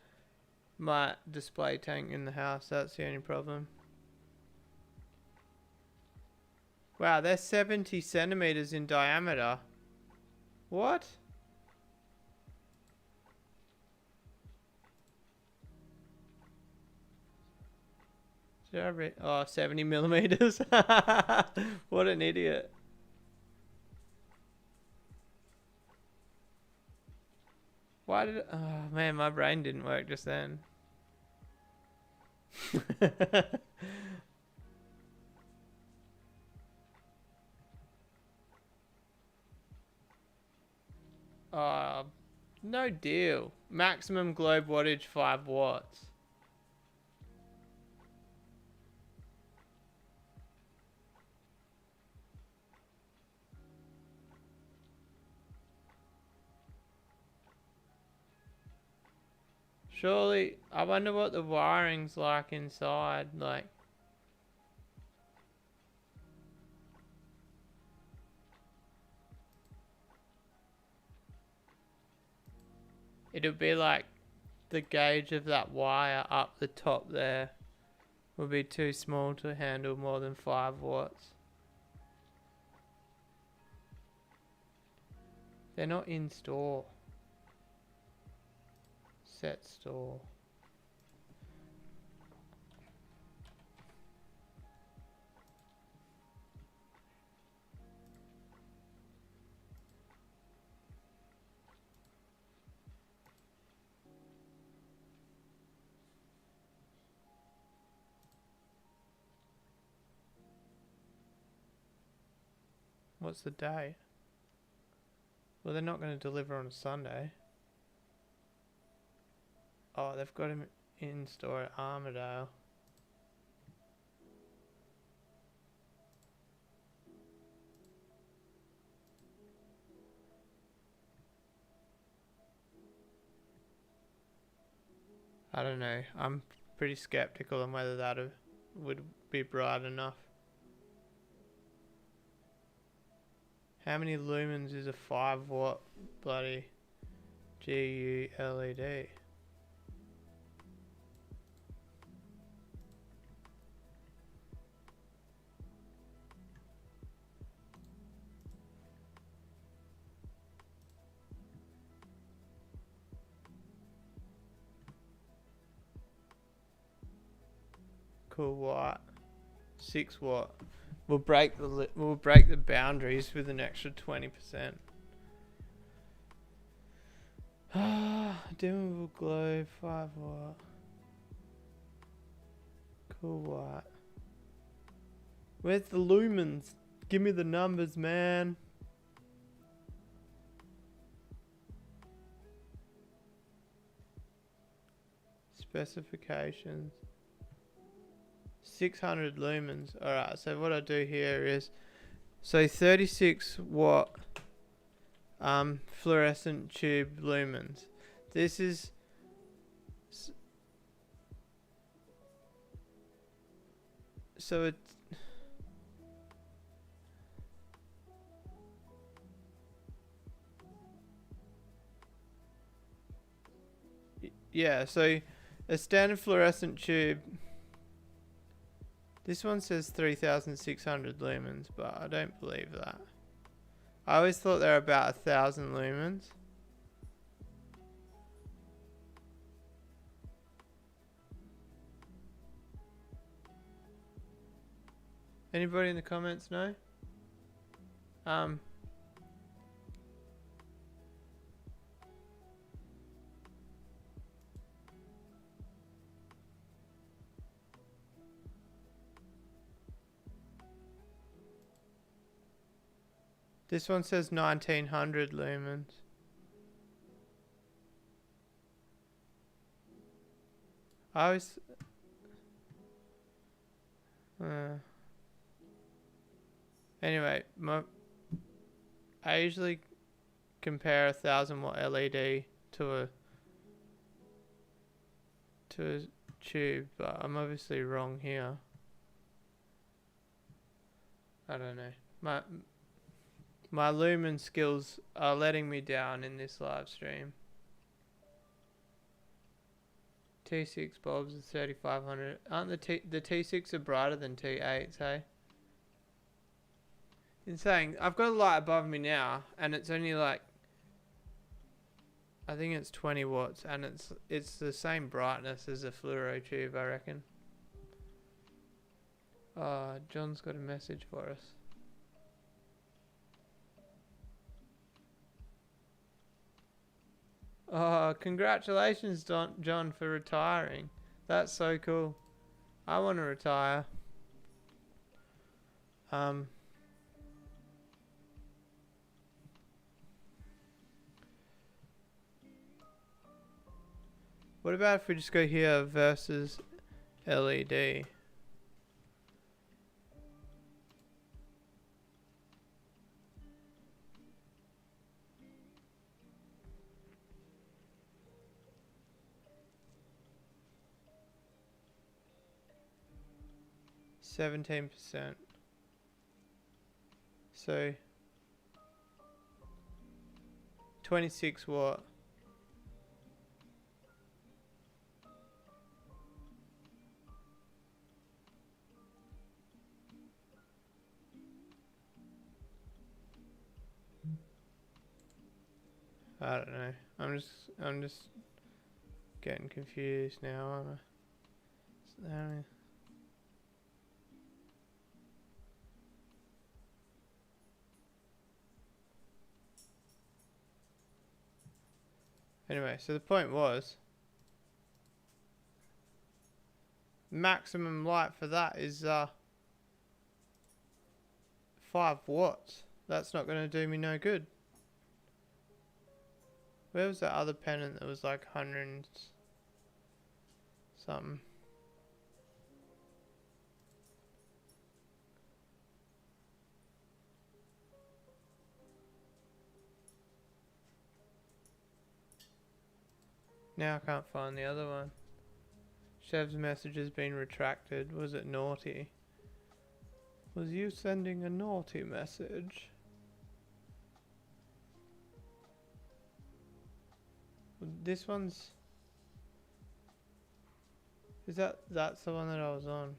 my display tank in the house. That's the only problem. Wow, they're 70 centimeters in diameter. What? Did I read? Oh, 70 millimeters. What an idiot. Why did it? Oh man, my brain didn't work just then. No deal. Maximum globe wattage 5 watts. Surely, I wonder what the wiring's like inside, like. It'll be like the gauge of that wire up the top there will be too small to handle more than 5 watts. They're not in store. Set store. What's the day? Well, they're not going to deliver on a Sunday. Oh, they've got him in store at Armadale. I don't know. I'm pretty skeptical on whether that would be bright enough. How many lumens is a 5 watt bloody GU LED? Cool watt. 6 watt. We'll break the boundaries with an extra 20%. Dimmable glow, 5 watt. Cool watt. Where's the lumens? Give me the numbers, man. Specifications. 600 lumens. Alright, so what I do here is, so 36 watt fluorescent tube lumens. This is so it's yeah, so a standard fluorescent tube. This one says 3,600 lumens, but I don't believe that. I always thought they were about 1,000 lumens. Anybody in the comments know? This one says 1,900 lumens. I always... Anyway, I usually compare a 1,000 watt LED to a tube, but I'm obviously wrong here. I don't know. My lumen skills are letting me down in this live stream. T6 bulbs are 3,500. Aren't the T6 are brighter than T8s, hey? Insane. I've got a light above me now, and it's only like, I think it's 20 watts, and it's the same brightness as a fluoro tube, I reckon. John's got a message for us. Oh, congratulations, John, for retiring. That's so cool. I want to retire. What about if we just go here versus LED? 17%. So 26 what? I don't know. I'm just getting confused now. Anyway, so the point was, maximum light for that is 5 watts. That's not going to do me no good. Where was that other pennant that was like 100 something? Now I can't find the other one. Chev's message has been retracted. Was it naughty? Was you sending a naughty message? This one's... That's the one that I was on?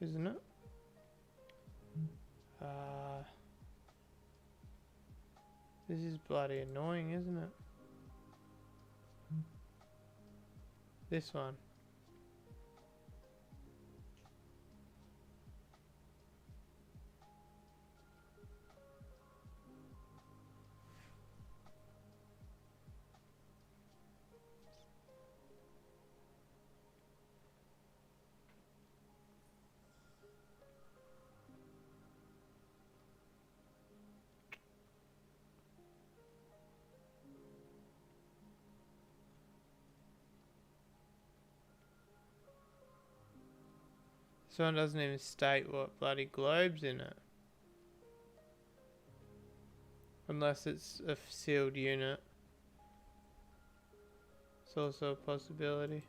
Isn't it? This is bloody annoying, isn't it? This one. This one doesn't even state what bloody globe's in it. Unless it's a sealed unit. It's also a possibility.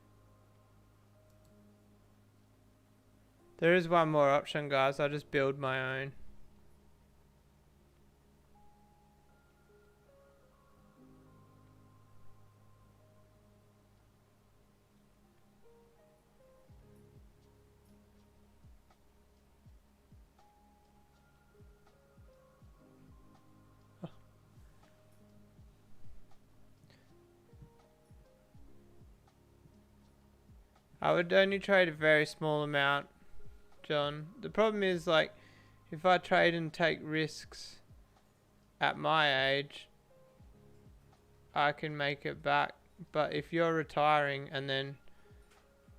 There is one more option, guys. I'll just build my own. I would only trade a very small amount, John. The problem is, like, if I trade and take risks at my age, I can make it back. But if you're retiring and then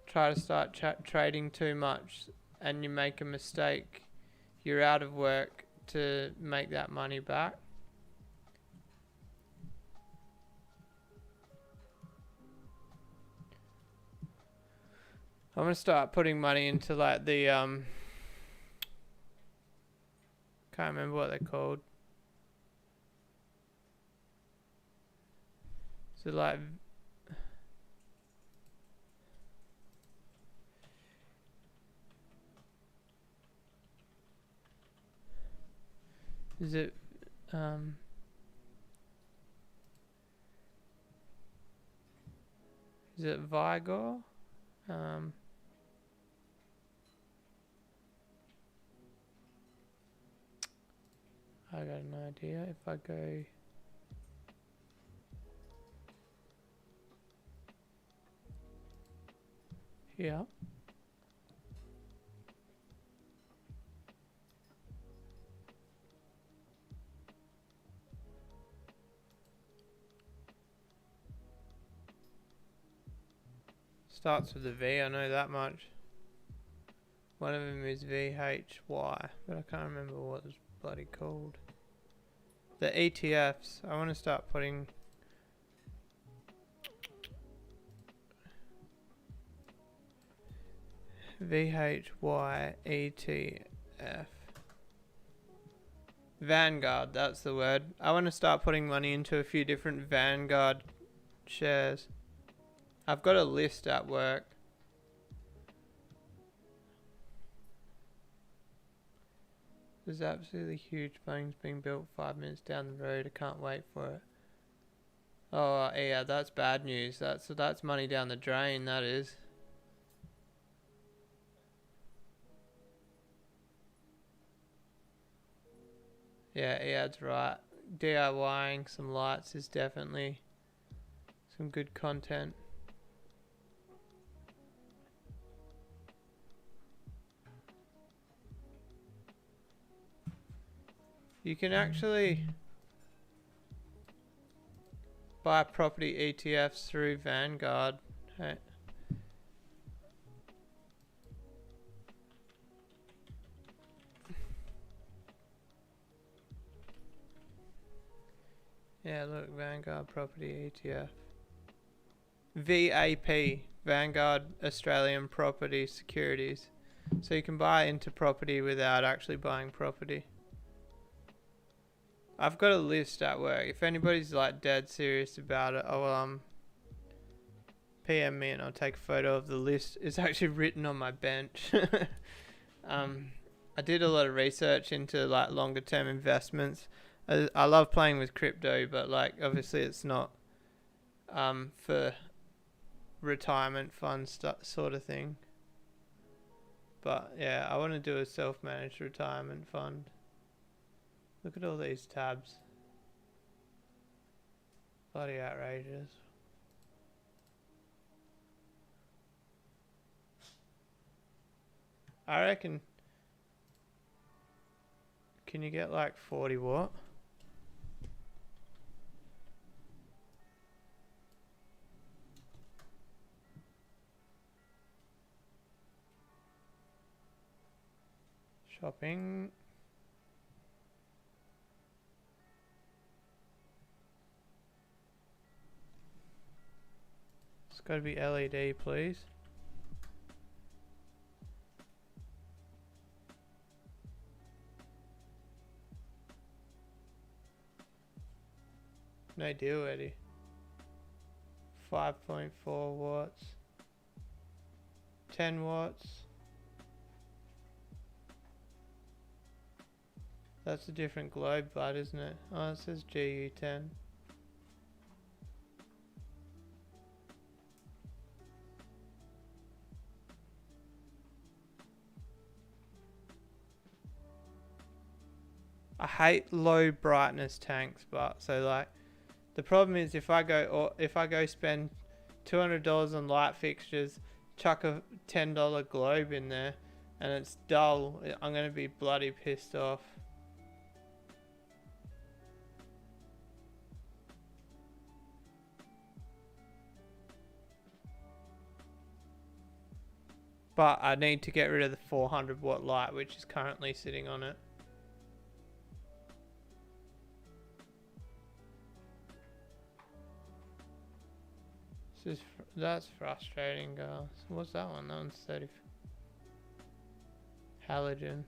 try to start trading too much and you make a mistake, you're out of work to make that money back. I'm gonna start putting money into like the can't remember what they're called. So like is it Vigor? I got an idea. If I go here, starts with a V, I know that much. One of them is VHY, but I can't remember what it's bloody called. The ETFs, I want to start putting VHY ETF. Vanguard, that's the word. I want to start putting money into a few different Vanguard shares. I've got a list at work. There's absolutely huge Bunnings being built 5 minutes down the road. I can't wait for it. Oh yeah, that's bad news. That's money down the drain. That is. Yeah, Ead's right. DIYing some lights is definitely some good content. You can actually buy property ETFs through Vanguard. Hey. Yeah, look, Vanguard Property ETF. VAP, Vanguard Australian Property Securities. So you can buy into property without actually buying property. I've got a list at work. If anybody's like dead serious about it, I'll PM me and I'll take a photo of the list. It's actually written on my bench. I did a lot of research into like longer term investments. I love playing with crypto, but like obviously it's not for retirement fund sort of thing. But yeah, I want to do a self-managed retirement fund. Look at all these tabs. Bloody outrageous. I reckon. Can you get like 40 what? Shopping. It's got to be LED, please. No deal, Eddie. 5.4 watts. 10 watts. That's a different globe, bud, isn't it? Oh, it says GU10. I hate low brightness tanks, but so like the problem is if I go spend $200 on light fixtures, chuck a $10 globe in there, and it's dull, I'm gonna be bloody pissed off. But I need to get rid of the 400 watt light, which is currently sitting on it. That's frustrating, guys. What's that one? That one's 30. Halogen.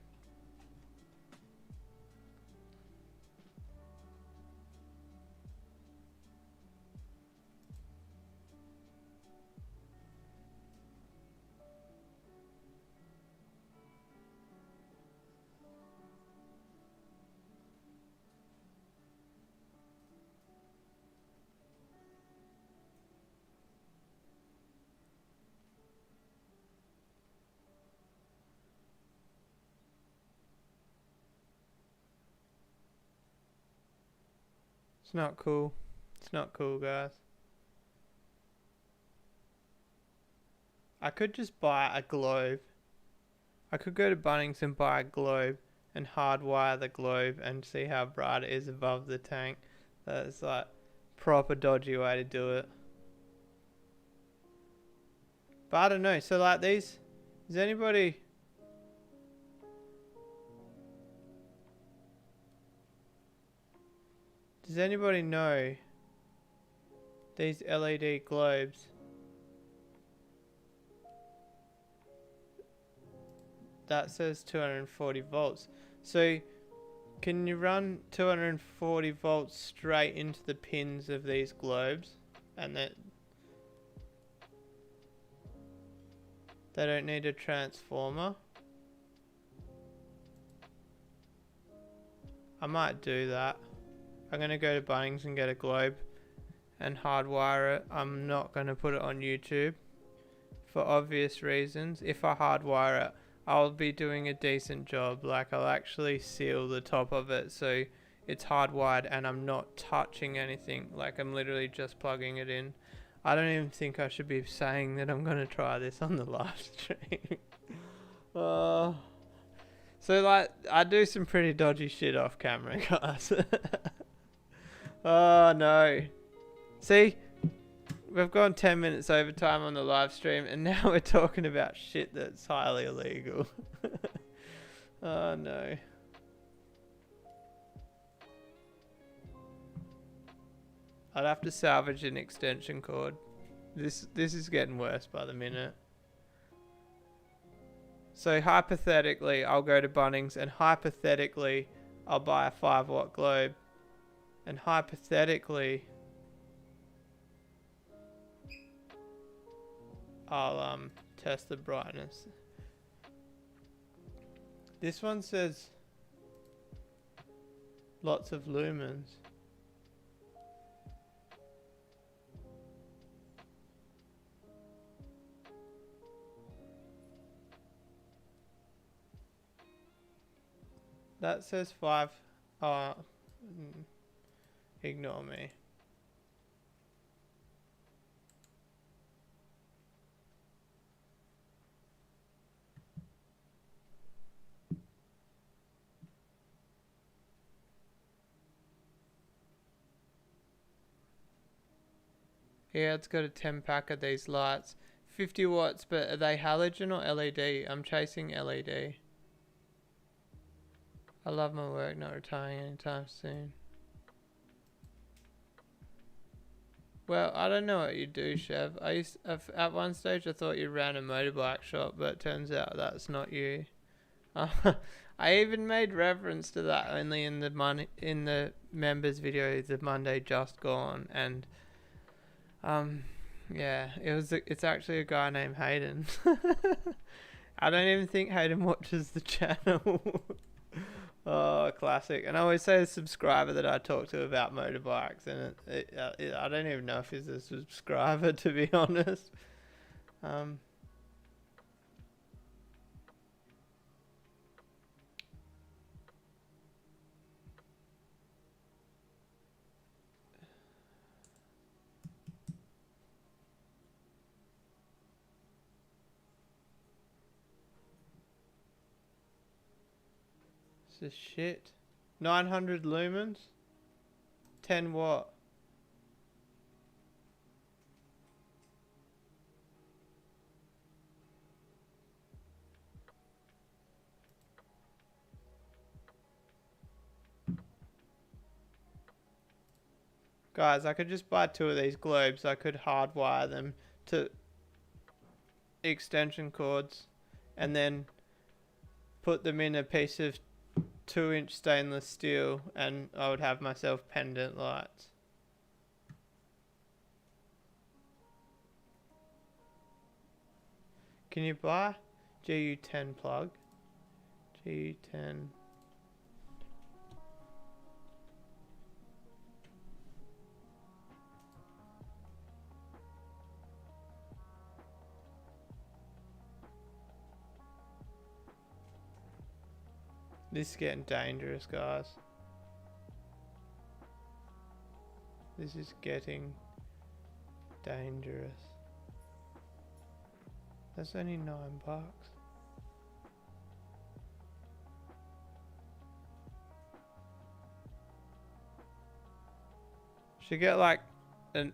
It's not cool. It's not cool, guys. I could just buy a globe. I could go to Bunnings and buy a globe and hardwire the globe and see how bright it is above the tank. That's like proper dodgy way to do it. But I don't know. So like these, does anybody know these LED globes? That says 240 volts. So can you run 240 volts straight into the pins of these globes, and that they don't need a transformer? I might do that. I'm gonna go to Bunnings and get a globe and hardwire it. I'm not gonna put it on YouTube for obvious reasons. If I hardwire it, I'll be doing a decent job. Like, I'll actually seal the top of it so it's hardwired and I'm not touching anything. Like, I'm literally just plugging it in. I don't even think I should be saying that I'm gonna try this on the live stream. So like, I do some pretty dodgy shit off camera, guys. Oh no. See? We've gone 10 minutes overtime on the live stream and now we're talking about shit that's highly illegal. Oh no. I'd have to salvage an extension cord. This is getting worse by the minute. So hypothetically, I'll go to Bunnings and hypothetically, I'll buy a 5-watt globe. And hypothetically, I'll test the brightness. This one says lots of lumens. That says 5. Ignore me. Yeah, it's got a 10 pack of these lights. 50 watts, but are they halogen or LED? I'm chasing LED. I love my work, not retiring anytime soon. Well, I don't know what you do, Chev. At one stage I thought you ran a motorbike shop, but it turns out that's not you. I even made reference to that only in the members video, the Monday just gone, and yeah, it's actually a guy named Hayden. I don't even think Hayden watches the channel. Oh, classic. And I always say a subscriber that I talk to about motorbikes, and I don't even know if he's a subscriber, to be honest. This is shit. 900 lumens? 10 watt? Guys, I could just buy 2 of these globes. I could hardwire them to extension cords and then put them in a piece of 2-inch stainless steel and I would have myself pendant lights. Can you buy GU10 plug? GU10. This is getting dangerous, guys. This is getting dangerous. That's only $9. Should get like I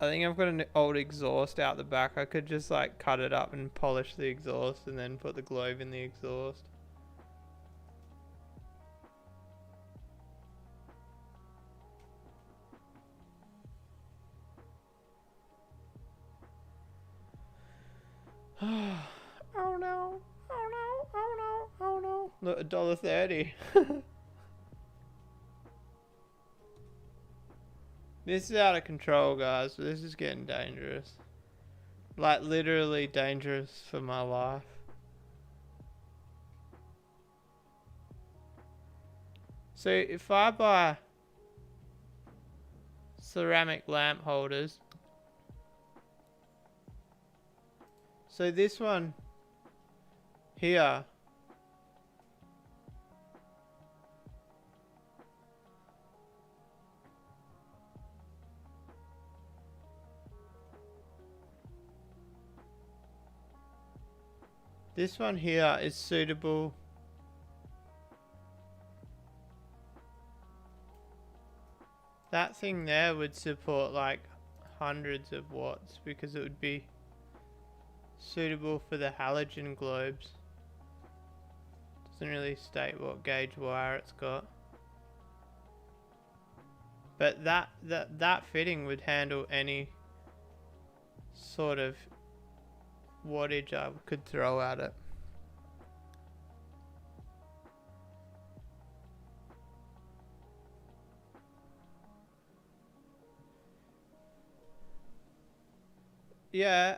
think I've got an old exhaust out the back. I could just like cut it up and polish the exhaust and then put the globe in the exhaust. Oh no, oh no, oh no, oh no. Look, $1.30. This is out of control, guys. This is getting dangerous. Like, literally dangerous for my life. So if I buy ceramic lamp holders, so this one here, this one here is suitable. That thing there would support like hundreds of watts because it would be suitable for the halogen globes. Doesn't really state what gauge wire it's got. But that fitting would handle any sort of wattage I could throw at it. Yeah,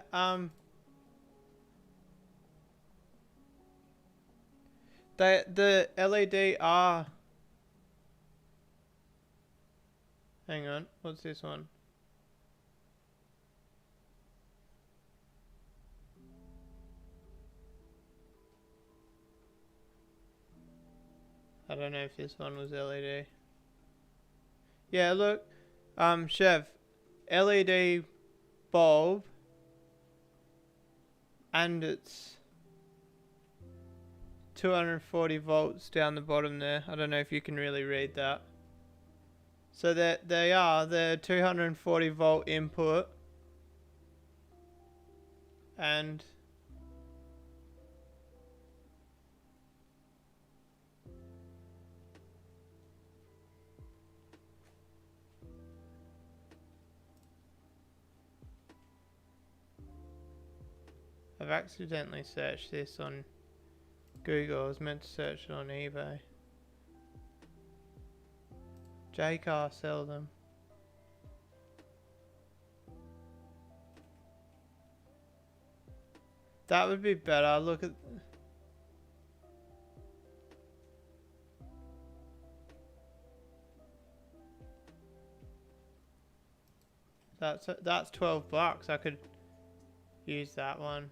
the LED are. Hang on, what's this one? I don't know if this one was LED. Yeah, look, Chev, LED bulb, and it's 240 volts down the bottom there. I don't know if you can really read that. So they're 240 volt input, and I've accidentally searched this on Google. I was meant to search it on eBay. Jaycar sell them. That would be better. Look at. That's $12. I could use that one.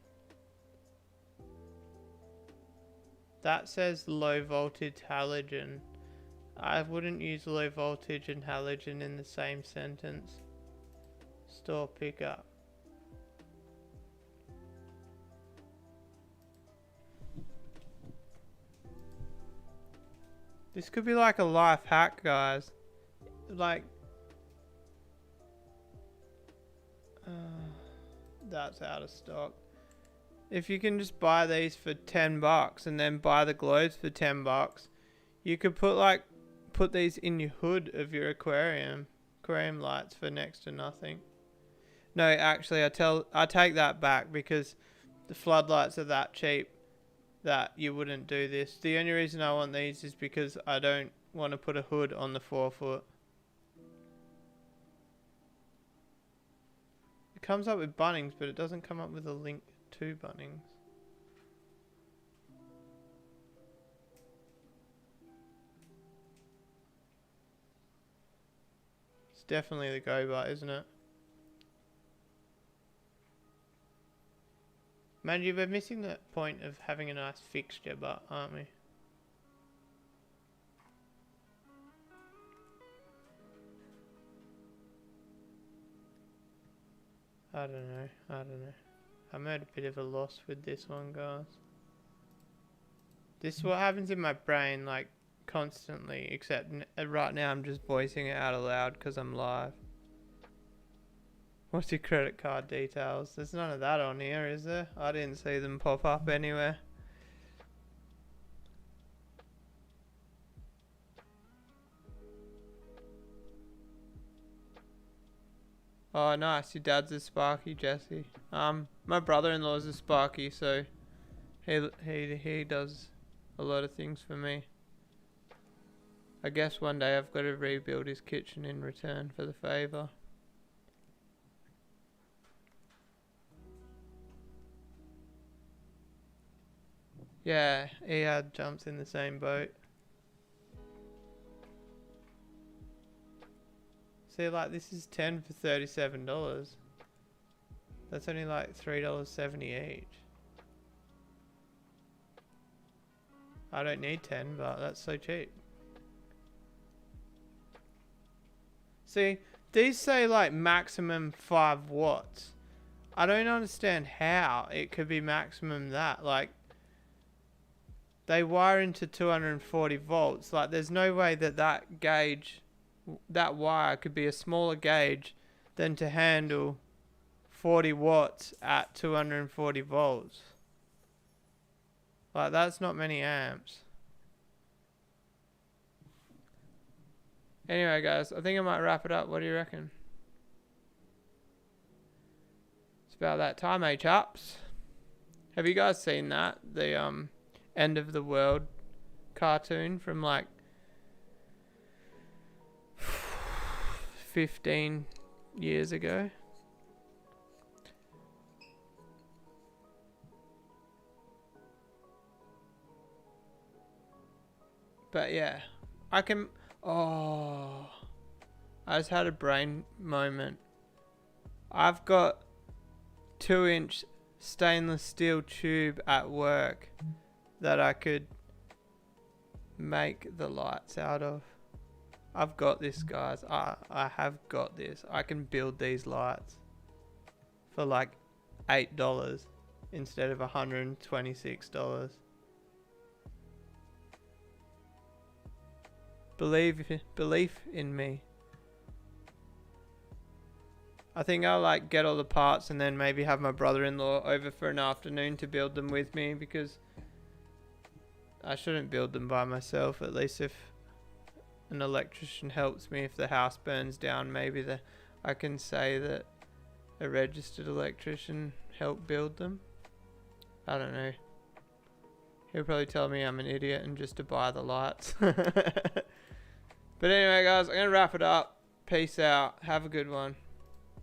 That says low voltage halogen. I wouldn't use low voltage and halogen in the same sentence. Store pickup. This could be like a life hack, guys. Like, that's out of stock. If you can just buy these for $10 and then buy the globes for $10, you could put these in your hood of your aquarium lights for next to nothing. No, actually, I take that back because the floodlights are that cheap that you wouldn't do this. The only reason I want these is because I don't want to put a hood on the 4-foot. It comes up with Bunnings, but it doesn't come up with a link to Bunnings. It's definitely the GoBot, isn't it? Man, we're missing the point of having a nice fixture, but aren't we? I don't know. I'm at a bit of a loss with this one, guys. This is what happens in my brain, like, constantly, except right now I'm just voicing it out aloud because I'm live. What's your credit card details? There's none of that on here, is there? I didn't see them pop up anywhere. Oh, nice. Your dad's a Sparky, Jesse. My brother-in-law's a Sparky, so he does a lot of things for me. I guess one day I've got to rebuild his kitchen in return for the favour. Yeah, Ehad jumps in the same boat. See, like, this is 10 for $37. That's only like $3.70 each. I don't need 10, but that's so cheap. See, these say like maximum 5 watts. I don't understand how it could be maximum that. Like, they wire into 240 volts. Like, there's no way that that gauge, that wire could be a smaller gauge than to handle 40 watts at 240 volts. Like, that's not many amps. Anyway, guys, I think I might wrap it up. What do you reckon? It's about that time, eh, chaps? Have you guys seen that? The End of the World cartoon from like 15 years ago. But yeah, I can... Oh, I just had a brain moment. I've got 2-inch stainless steel tube at work that I could make the lights out of. I've got this, guys. I have got this. I can build these lights for like $8 instead of $126. Belief in me. I think I'll like get all the parts and then maybe have my brother-in-law over for an afternoon to build them with me, because I shouldn't build them by myself. At least if an electrician helps me, if the house burns down, maybe I can say that a registered electrician helped build them. I don't know. He'll probably tell me I'm an idiot and just to buy the lights. But anyway, guys, I'm going to wrap it up. Peace out. Have a good one.